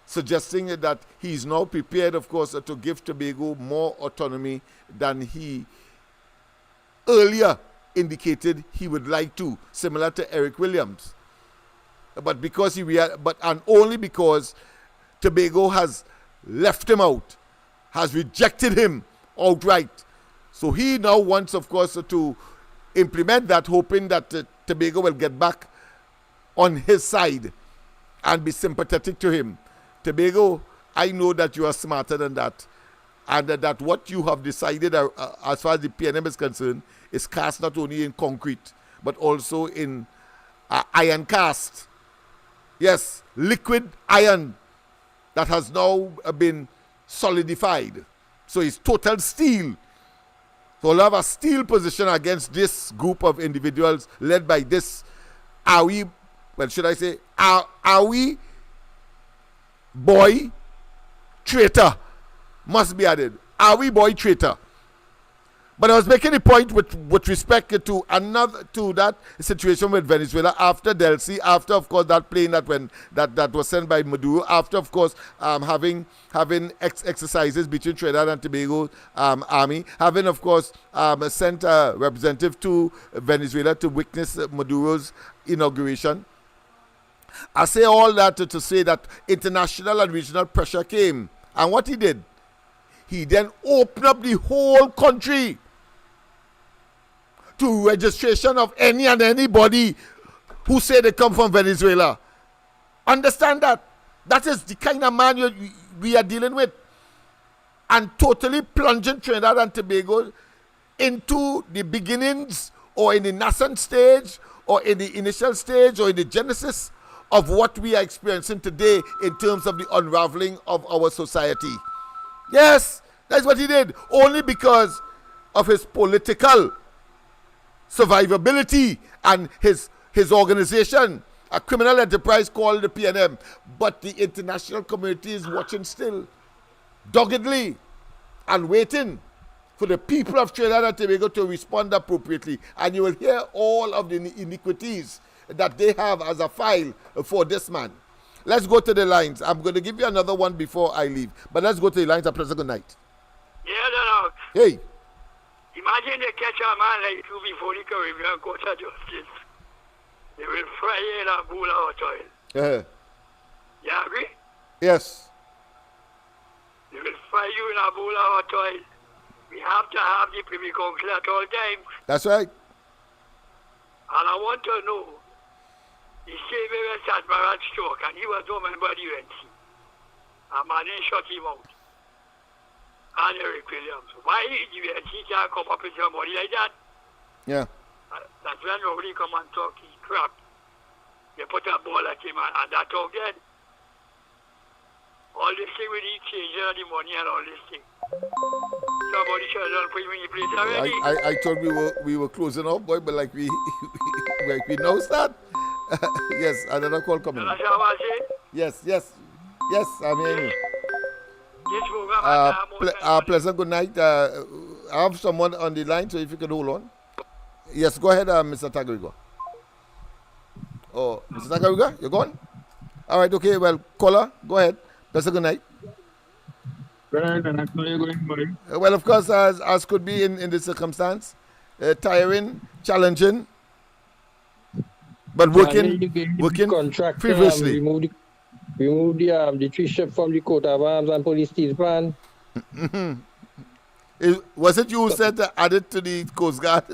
suggesting that he is now prepared, of course, to give Tobago more autonomy than he earlier indicated he would like to, similar to Eric Williams. But because and only because Tobago has left him out, has rejected him outright. So he now wants, of course, to implement that, hoping that Tobago will get back on his side and be sympathetic to him. Tobago, I know that you are smarter than that, and that what you have decided as far as the PNM is concerned is cast not only in concrete but also in iron cast. Yes, liquid iron that has now been solidified. So it's total steel. So we'll have a steel position against this group of individuals led by this Awi boy traitor, must be added. Awi boy traitor. But I was making a point with respect to that situation with Venezuela after Delcy, after, of course, that plane that was sent by Maduro, after, of course, having exercises between Trinidad and Tobago army, having, of course, sent a representative to Venezuela to witness Maduro's inauguration. I say all that to say that international and regional pressure came. And what he did, he then opened up the whole country to registration of any and anybody who say they come from Venezuela. Understand that. That is the kind of man we are dealing with. And totally plunging Trinidad and Tobago into the beginnings, or in the nascent stage, or in the initial stage, or in the genesis of what we are experiencing today in terms of the unraveling of our society. Yes, that's what he did. Only because of his political survivability and his organization, a criminal enterprise called the PNM. But the international community is watching still, doggedly, and waiting for the people of Trinidad and Tobago to respond appropriately. And you will hear all of the iniquities that they have as a file for this man. Let's go to the lines. I'm going to give you another one before I leave. But let's go to the lines. A pleasant good night. Yeah, LENNOX. Hey. Imagine they catch a man like you before the Caribbean Court of Justice. They will fry you in a bowl of hot oil. You agree? Yes. They will fry you in a bowl of hot oil. We have to have the Privy Council at all times. That's right. And I want to know, the same way when Admiral stroke and he was no member of the UNC. And man shut him out. And Eric Williams. Why the UNC can't come up with somebody like that? Yeah. That's when nobody come and talk his crap. They put a ball at him and that talk dead. All this thing with the exchange and the money and all this thing. Somebody should have put him in the place already. I thought we were closing up, boy, but like we know that. Yes, another call coming. That's what I say. Yes, I'm hearing you. This program Pleasant good night. I have someone on the line, so if you could hold on. Yes, go ahead, Mr. Tagarigo. Oh, Mr. Tagarigo, you're gone? All right, okay, well, caller, go ahead. Pleasant good night. Well, of course, as could be in this circumstance, tiring, challenging, but working contract, previously. Remove the 3 ships from the coat of arms and police steel plan. Was it you who said added to the Coast Guard?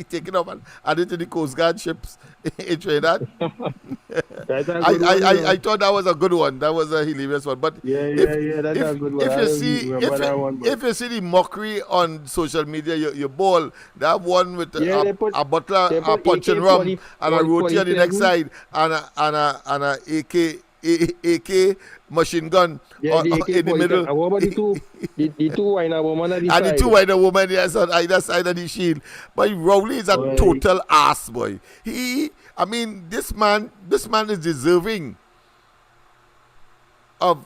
Taken up and added to the Coast Guard ships in Trinidad? I thought that was a good one. That was a hilarious one. But that's a good one. If you see the mockery on social media, you ball. That one with a butler, a punching rum, and a roti on the next side, and a AK machine gun in the middle. What about the two whiner women on the side? And the 2 whiner women, yes, on either side of the shield. But Rowley is a total ass, boy. This man is deserving of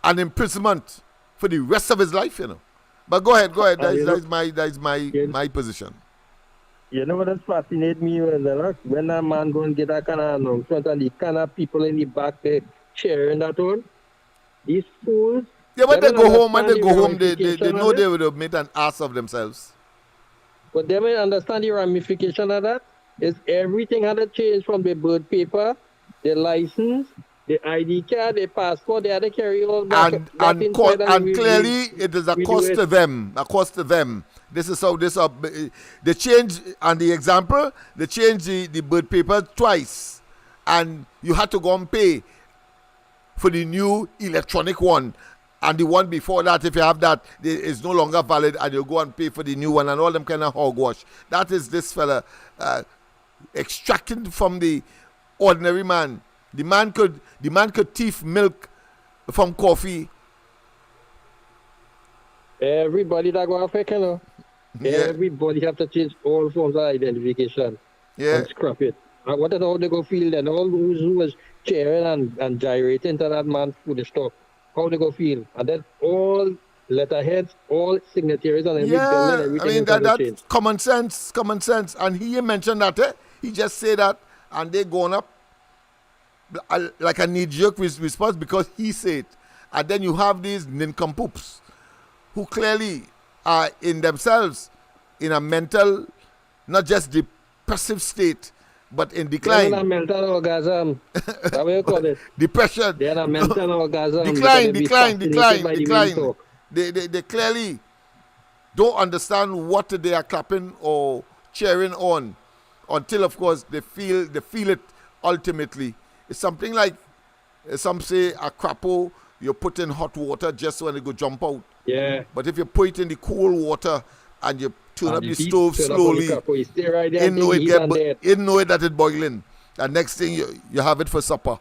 an imprisonment for the rest of his life, you know. But go ahead. That's my position. You know what fascinates me when a man go and get that kind of announcement and the kind of people in the back cheering that on. These fools. Yeah, but they go home, they know they would have made an ass of themselves. But they may understand the ramification of that. Is everything had to change from the birth paper, the license, the ID card, the passport, they had to carry all back. And clearly it is a cost to them. This is how they change, and the example, they change the birth paper twice. And you had to go and pay for the new electronic one. And the one before that, if you have that, is no longer valid, and you go and pay for the new one and all them kind of hogwash. That is this fella extracting from the ordinary man. The man could thief milk from coffee. Everybody that go affect, you know. Yeah. Everybody have to change all forms of identification. Yeah. And scrap it. And what is how they go feel then? All those who was cheering and gyrating to that man's food stock. How they go feel? And then all letterheads, all signatories and everything. That's common sense. And he mentioned that, he just said that, and they gone up like a knee-jerk response because he said. And then you have these nincompoops who clearly are in themselves in a mental, not just depressive state, but in decline. They're in a mental orgasm. That's what you call it. Depression. They're in a mental orgasm. Decline. They clearly don't understand what they are clapping or cheering on until, of course, they feel it ultimately. It's something like, some say, a crapo, you put in hot water just when it go jump out. Yeah. But if you put it in the cold water and you turn up the stove slowly, you know it that it's boiling. And next thing you have it for supper.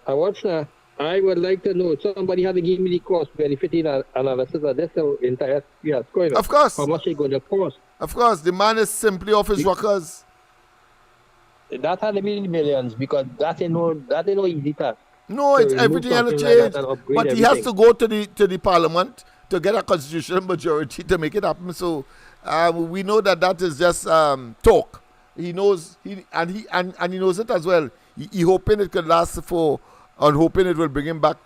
I would like to know, somebody had to give me the cost benefit analysis of this entire fiasco. Of course. How much it going to cost? Of course, the man is simply off his rockers. That had to be in the millions because that ain't no easy task. No, it's everything has to change. But he has to go to the parliament to get a constitutional majority to make it happen. So we know that is just talk. He knows he knows it as well. He hoping it could last and hoping it will bring him back.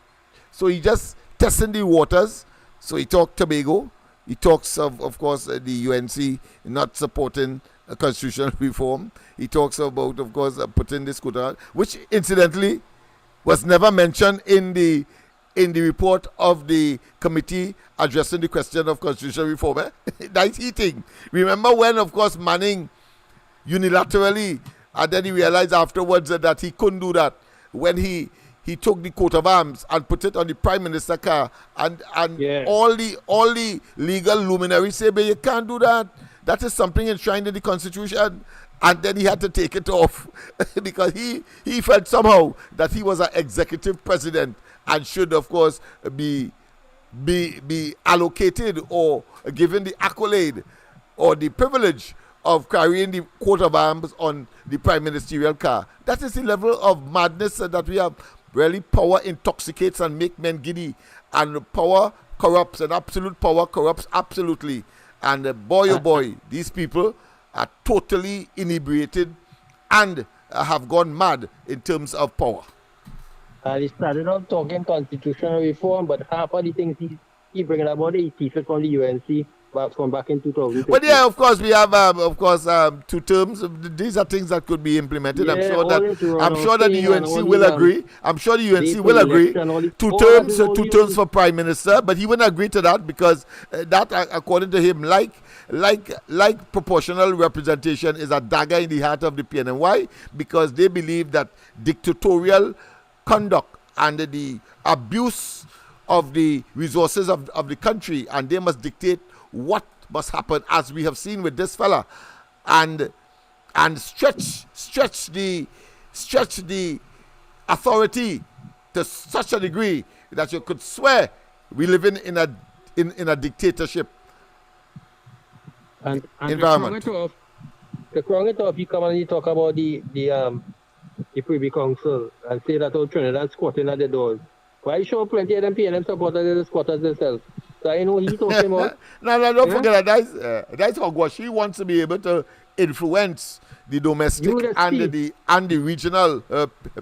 So he just testing the waters. So he talked Tobago. He talks of course, the UNC not supporting a constitutional reform. He talks about, of course, putting this quota, which incidentally was never mentioned in the report of the committee addressing the question of constitutional reform. That's heating. Remember when, of course, Manning unilaterally, and then he realized afterwards that he couldn't do that when he took the coat of arms and put it on the prime minister car, and all the legal luminaries say, but you can't do that. That is something enshrined in the constitution. And then he had to take it off because he felt somehow that he was an executive president and should, of course, be allocated or given the accolade or the privilege of carrying the coat of arms on the prime ministerial car. That is the level of madness that we have. Really, power intoxicates and make men giddy, and power corrupts, and absolute power corrupts absolutely. And boy, oh boy, these people are totally inebriated and have gone mad in terms of power. And he started out talking constitutional reform, but half of the things he bringing about it, he took from the UNC from back in 2000. But yeah, of course, we have, 2 terms. These are things that could be implemented. Yeah, I'm sure that the UNC will and agree. I'm sure the UNC will agree. 2 terms for prime minister, but he wouldn't agree to that because that, according to him, like proportional representation is a dagger in the heart of the PNM. Why? Because they believe that dictatorial conduct and the abuse of the resources of the country, and they must dictate what must happen, as we have seen with this fella, and stretch the authority to such a degree that you could swear we live in a dictatorship and environment. To crown it off, you come and you talk about the Privy Council and say that old Trinidad squatting at the doors. Why show plenty of them PNM supporters in the squatters themselves? So I know he talking about. No, don't forget that. That's hogwash. He wants to be able to influence the domestic and the regional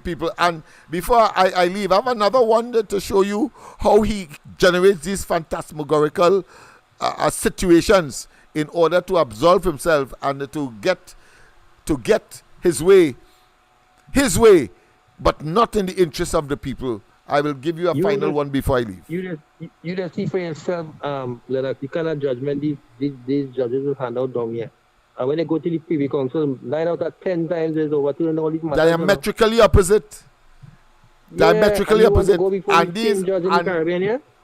people. And before I leave, I have another one to show you how he generates these phantasmagorical situations in order to absolve himself and to get his way, but not in the interest of the people. I will give you a final one before I leave. You just see for yourself, Lennox, the kind of judgment these judges will hand out down here. And when they go to the Privy Council, 9 out of 10 times is overturned all these matters. Diametrically opposite. Diametrically opposite.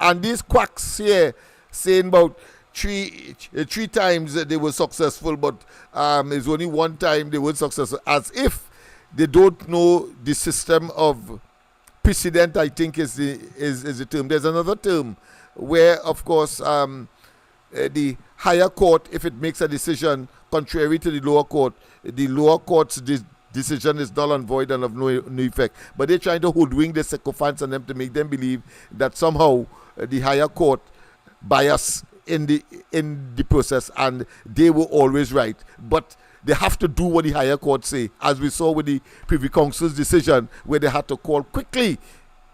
And these quacks here saying about three times they were successful, but it's only one time they weren't successful. As if they don't know the system of precedent, I think is the term. There's another term where, of course, the higher court, if it makes a decision contrary to the lower court's decision is null and void and of no effect. But they're trying to hoodwink the sycophants and them to make them believe that somehow the higher court bias in the process and they were always right. But they have to do what the higher court say, as we saw with the Privy Council's decision, where they had to call quickly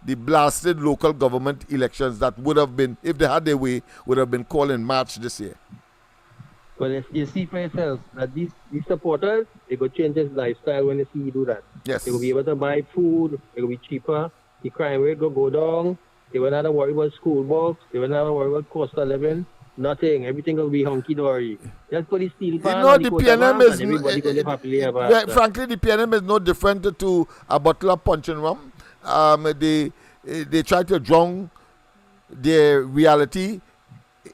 the blasted local government elections that would have been, if they had their way, would have been called in March this year. Well, if you see for yourself that these supporters, they go change his lifestyle when they see you do that. Yes. They will be able to buy food, it will be cheaper, the crime rate will go down, they will not have to worry about school books, they will not have to worry about cost of living. Nothing. Everything will be hunky dory. Just put the steel pan. The PNM is frankly, the PNM is no different to a bottle of punch and rum. They try to drown their reality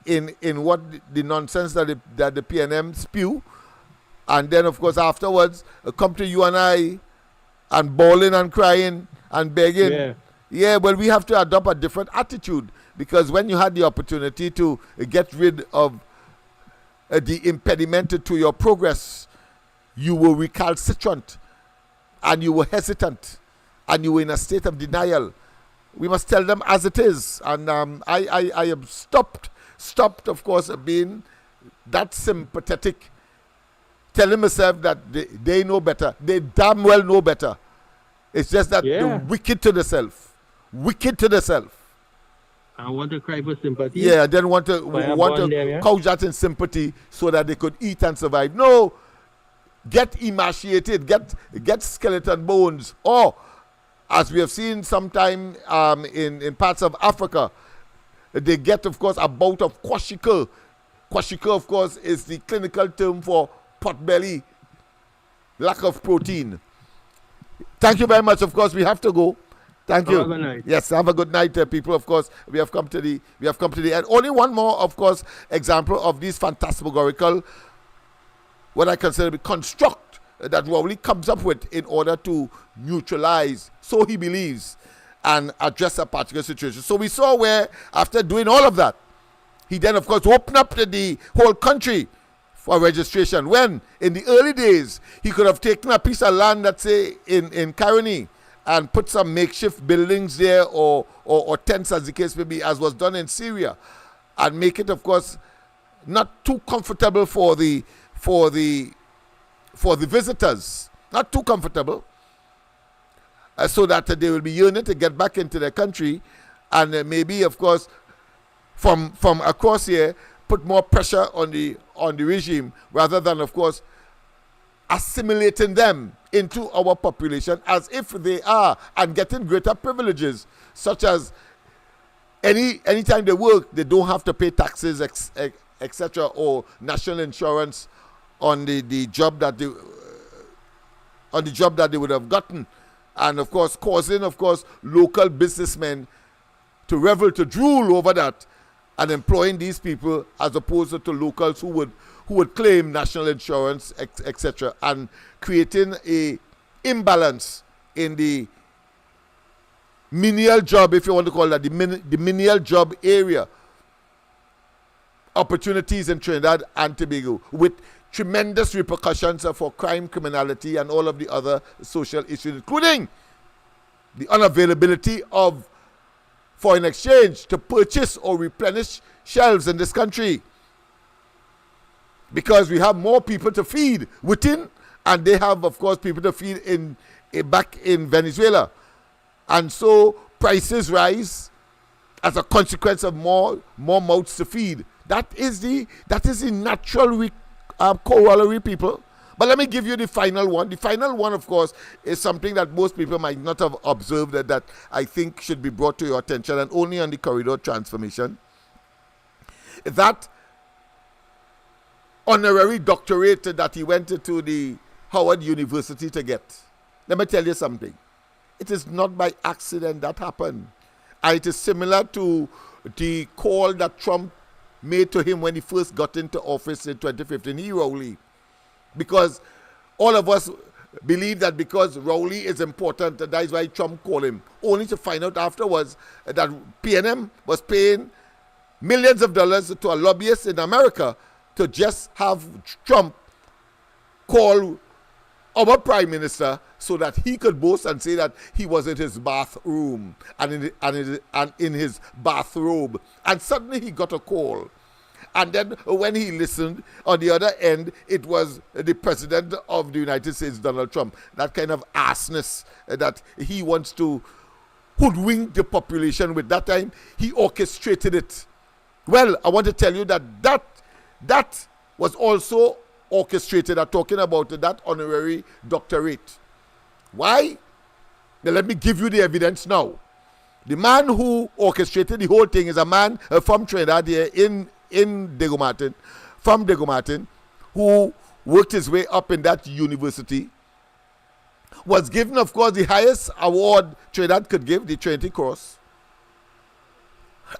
in what the nonsense that the PNM spew, and then of course afterwards come to you and I and bawling and crying and begging. Yeah. Yeah, well, we have to adopt a different attitude, because when you had the opportunity to get rid of the impediment to your progress, you were recalcitrant and you were hesitant and you were in a state of denial. We must tell them as it is. And I have stopped, of course, being that sympathetic, telling myself that they know better. They damn well know better. It's just that they're wicked to themselves. Wicked to themselves. I want to cry for sympathy. Yeah, then want to couch that in sympathy so that they could eat and survive. No, get emaciated, get skeleton bones, or as we have seen sometime in parts of Africa, they get, of course, a bout of kwashiorkor. Kwashiorkor, of course, is the clinical term for pot belly, lack of protein. Thank you very much. Of course, we have to go. Thank you. Have a good night. Yes, have a good night, people. Of course, we have come to the end. Only one more, of course, example of these phantasmagorical, what I consider to be construct that Rowley comes up with in order to neutralize, so he believes, and address a particular situation. So we saw where, after doing all of that, he then, of course, opened up the whole country for registration. When, in the early days, he could have taken a piece of land, let's say, in Caroni, and put some makeshift buildings there or tents, as the case may be, as was done in Syria, and make it, of course, not too comfortable for the visitors, not too comfortable, so that they will be yearning to get back into their country, and maybe, of course, from across here, put more pressure on the regime, rather than, of course, assimilating them into our population as if they are, and getting greater privileges, such as anytime they work, they don't have to pay taxes, etc., or national insurance on the job that they would have gotten, and of course causing, of course, local businessmen to revel, to drool over that, and employing these people as opposed to locals who would claim national insurance, etc., and creating a imbalance in the menial job, if you want to call that, the menial job area opportunities in Trinidad and Tobago, with tremendous repercussions for crime, criminality, and all of the other social issues, including the unavailability of foreign exchange to purchase or replenish shelves in this country, because we have more people to feed within, and they have, of course, people to feed back in Venezuela, and so prices rise as a consequence of more mouths to feed. That is the natural corollary, people. But let me give you the final one. The final one, of course, is something that most people might not have observed, that I think should be brought to your attention, and only on the corridor transformation. That honorary doctorate that he went to the Howard University to get. Let me tell you something. It is not by accident that happened. And it is similar to the call that Trump made to him when he first got into office in 2015. He Rowley. Because all of us believe that because Rowley is important, that is why Trump called him. Only to find out afterwards that PNM was paying millions of dollars to a lobbyist in America to just have Trump call our prime minister so that he could boast and say that he was in his bathroom and in his bathrobe. And suddenly he got a call. And then when he listened, on the other end, it was the president of the United States, Donald Trump. That kind of assness that he wants to hoodwink the population with. That time, he orchestrated it. Well, I want to tell you that was also orchestrated. I'm talking about that honorary doctorate. Why? Now, let me give you the evidence now. The man who orchestrated the whole thing is a man from Trinidad here in Diego Martin, from Diego Martin, who worked his way up in that university, was given, of course, the highest award Trinidad could give, the Trinity Cross.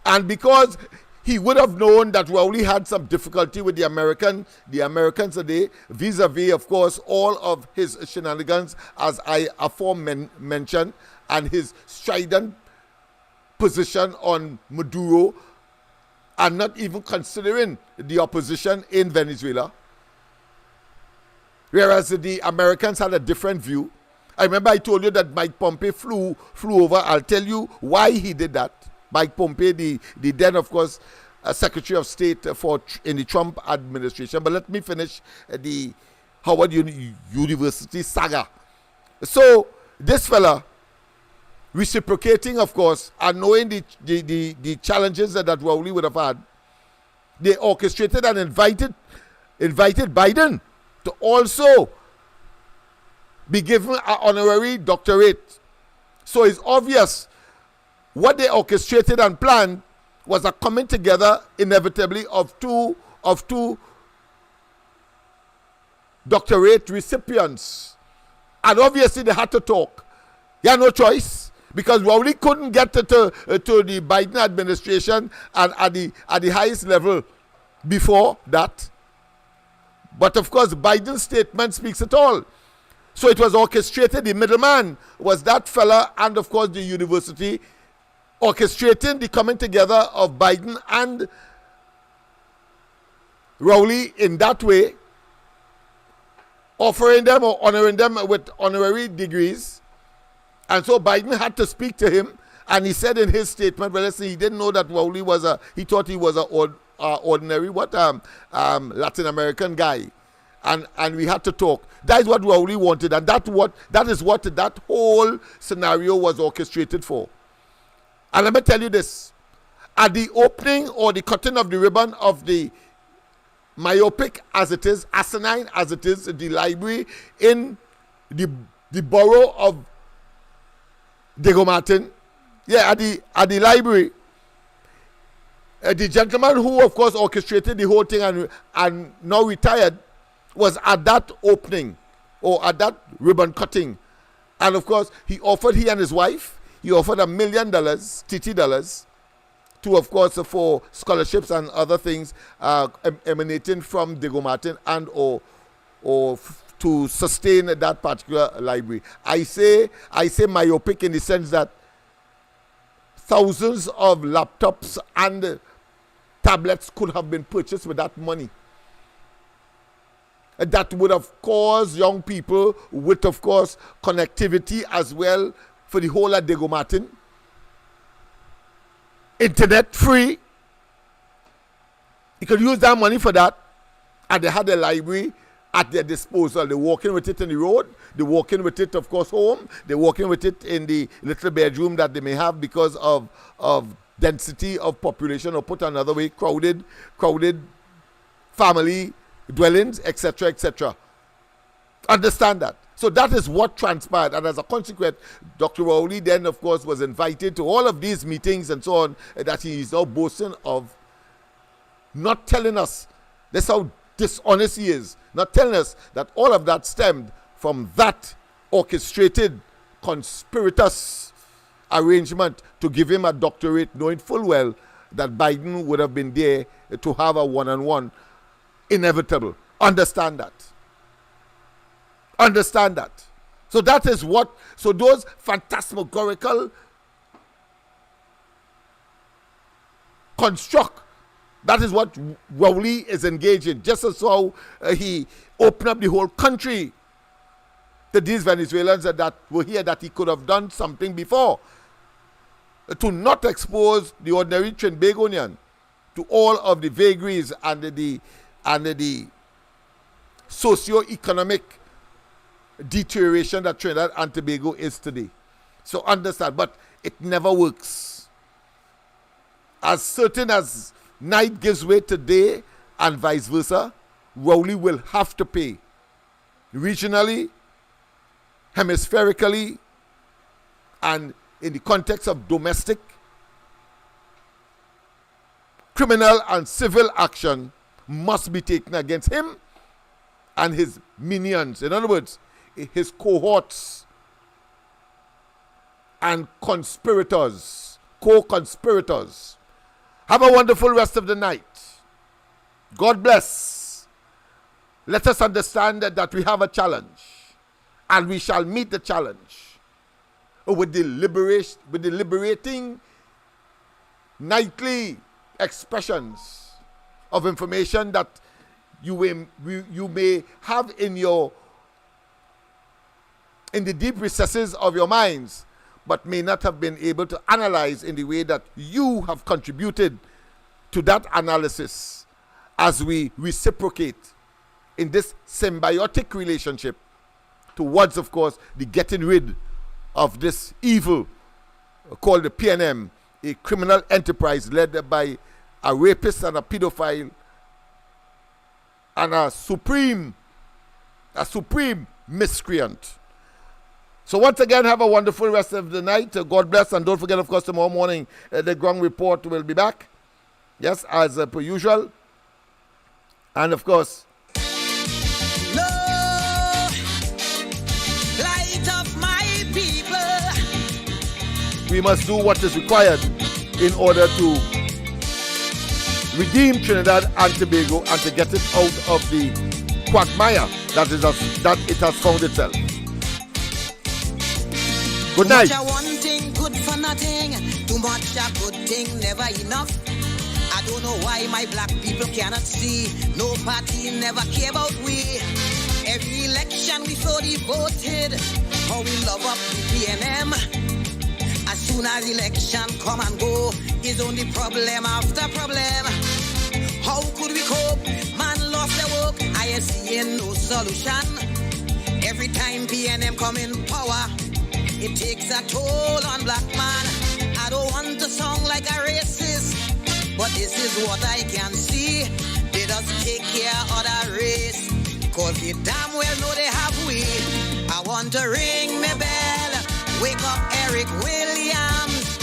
And because he would have known that Rowley had some difficulty with the Americans today, vis-a-vis, of course, all of his shenanigans, as I mentioned, and his strident position on Maduro, and not even considering the opposition in Venezuela. Whereas the Americans had a different view. I remember I told you that Mike Pompeo flew over. I'll tell you why he did that. Mike Pompeo, the then, of course, Secretary of State in the Trump administration. But let me finish the Howard University saga. So this fella, reciprocating, of course, and knowing the challenges that Rowley would have had, they orchestrated and invited Biden to also be given an honorary doctorate. So it's obvious what they orchestrated and planned was a coming together inevitably of two doctorate recipients. And obviously they had to talk. He had no choice, because Rowley couldn't get to the Biden administration and at the highest level before that. But of course, Biden's statement speaks it all. So it was orchestrated. The middleman was that fella, and of course the university, orchestrating the coming together of Biden and Rowley in that way, offering them or honoring them with honorary degrees. And so Biden had to speak to him, and he said in his statement, well, listen, he didn't know that Rowley he thought he was an ordinary Latin American guy, and we had to talk. That is what Rowley wanted, and that is what that whole scenario was orchestrated for. And let me tell you this: at the opening or the cutting of the ribbon of the myopic as it is, asinine as it is, the library in the borough of Diego Martin, at the library, the gentleman who, of course, orchestrated the whole thing and now retired was at that opening or at that ribbon cutting. And of course, he and his wife, he offered $1 million, TT, to, of course, for scholarships and other things emanating from Diego Martin and or to sustain that particular library. I say myopic in the sense that thousands of laptops and tablets could have been purchased with that money. That would have caused young people with, of course, connectivity as well for the whole of Diego Martin. Internet free. You could use that money for that. And they had a library at their disposal. They're walking with it in the road. They're walking with it, of course, home. They're walking with it in the little bedroom that they may have because of density of population, or put another way, crowded family dwellings, etc., etc. Understand that. So that is what transpired. And as a consequence, Dr. Rowley then, of course, was invited to all of these meetings and so on that he is now boasting of, not telling us. That's how dishonest he is. Not telling us that all of that stemmed from that orchestrated, conspiratous arrangement to give him a doctorate, knowing full well that Biden would have been there to have a one-on-one. Inevitable. Understand that. Understand that. So that is what, so those phantasmagorical construct, that is what Rowley is engaged in. Just as how he opened up the whole country to these Venezuelans that were here, that he could have done something before, to not expose the ordinary Trinbagonian to all of the vagaries and the socio-economic deterioration that Trinidad and Tobago is today. So understand, but it never works. As certain as night gives way to day and vice versa, Rowley will have to pay regionally, hemispherically, and in the context of domestic, criminal and civil action must be taken against him and his minions. In other words, his cohorts and conspirators, co-conspirators. Have a wonderful rest of the night. God bless. Let us understand that we have a challenge, and we shall meet the challenge. with the liberating nightly expressions of information that you may have in the deep recesses of your minds, but may not have been able to analyze in the way that you have contributed to that analysis, as we reciprocate in this symbiotic relationship towards, of course, the getting rid of this evil called the PNM, a criminal enterprise led by a rapist and a pedophile and a supreme miscreant. So once again, have a wonderful rest of the night. God bless, and don't forget, of course, tomorrow morning the Ground Report will be back. Yes, as per usual. And of course, No, light of my people. we must do what is required in order to redeem Trinidad and Tobago and to get it out of the quagmire that it has found itself. Good night. Too much of one thing, good for nothing. Too much of good thing, never enough. I don't know why my black people cannot see. No party never care about we. Every election we so devoted. How we love up the PNM. As soon as election come and go, is only problem after problem. How could we cope? Man lost their work. I see no solution. Every time PNM come in power, it takes a toll on black man. I don't want to sound like a racist, but this is what I can see. They just take care of the race, cause they damn well know they have we. I want to ring my bell, wake up Eric Williams,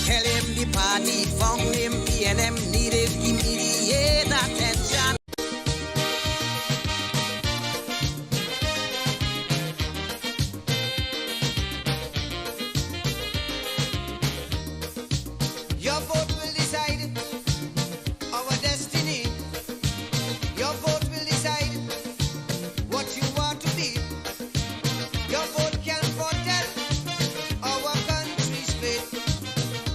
tell him the party found him, PNM needed immediate attention. Your vote will decide our destiny. Your vote will decide what you want to be. Your vote can foretell our country's fate.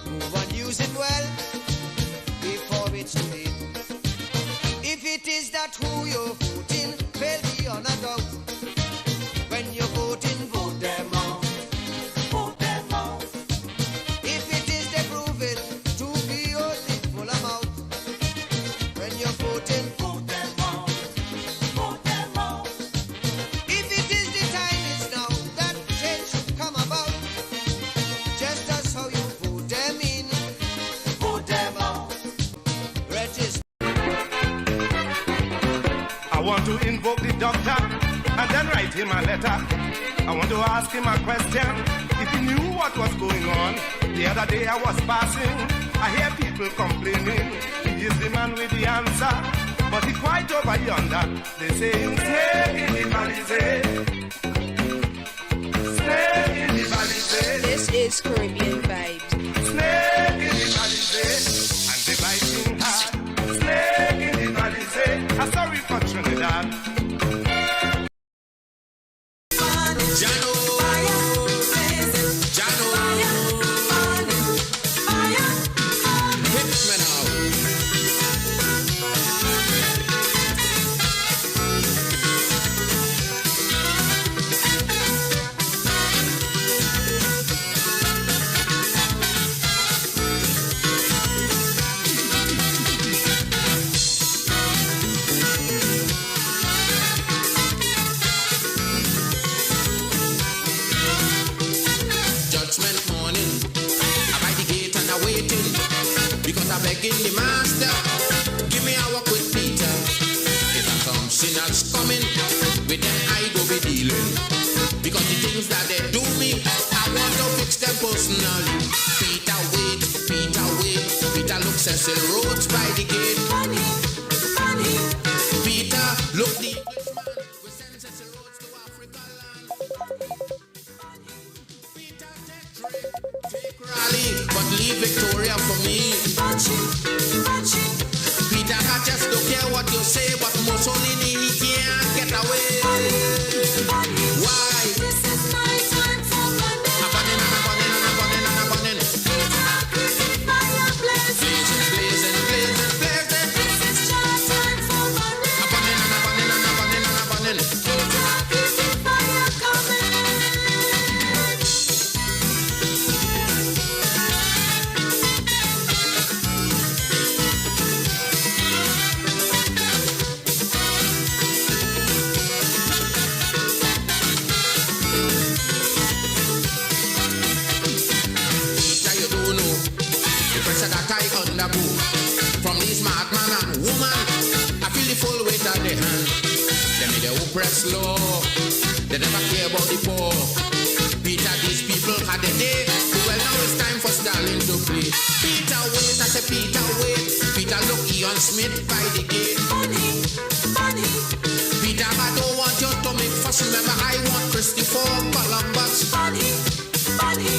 Move and use it well before it's too late. If it is that who you're voting, fail beyond a doubt. When you're voting, vote them out. Vote them out. If it is they prove it to be only full amount. When you're voting, vote them out. Vote them out. If it is the time is now that change should come about. Just as how you vote them in, vote them out. Register. I want to invoke the doctor and then write him a letter. I want to ask him a question. If he knew what was going on, the other day I was passing, I hear people complaining. He is the man with the answer, but he quite over yonder. They say, snake in the Palisade. Snake in the Palisade. This is Caribbean Vibes. Snake in the Palisade. And they biting hard. Snake in the Palisade. I'm sorry for Trinidad. Judgment morning, I'm by the gate and I'm waiting, because I'm begging the master, give me a walk with Peter. If I come sinners coming, with them I go be dealing, because the things that they do me, I want to fix them personally. Peter wait, Peter look Cecil Rhodes by the gate. Peter look the Englishman, we send Cecil Rhodes to Africa land. Take Raleigh, but leave Victoria for me. Peter, I just don't care what you say, but Mussolini, he can't get away. Why? This is my time for money. press law. They never care about the poor. Peter, these people had a day. Well, now it's time for Stalin to play. Peter, wait, I say Peter, wait. Peter, look, Ian Smith by the gate. Money, money. Peter, I don't want you to make fuss. Remember, I want Christopher Columbus. Money, money.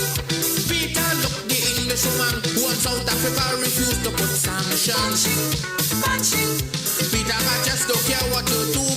Peter, look, the Englishwoman who on South Africa refused to put sanctions. Peter, I just don't care what you do.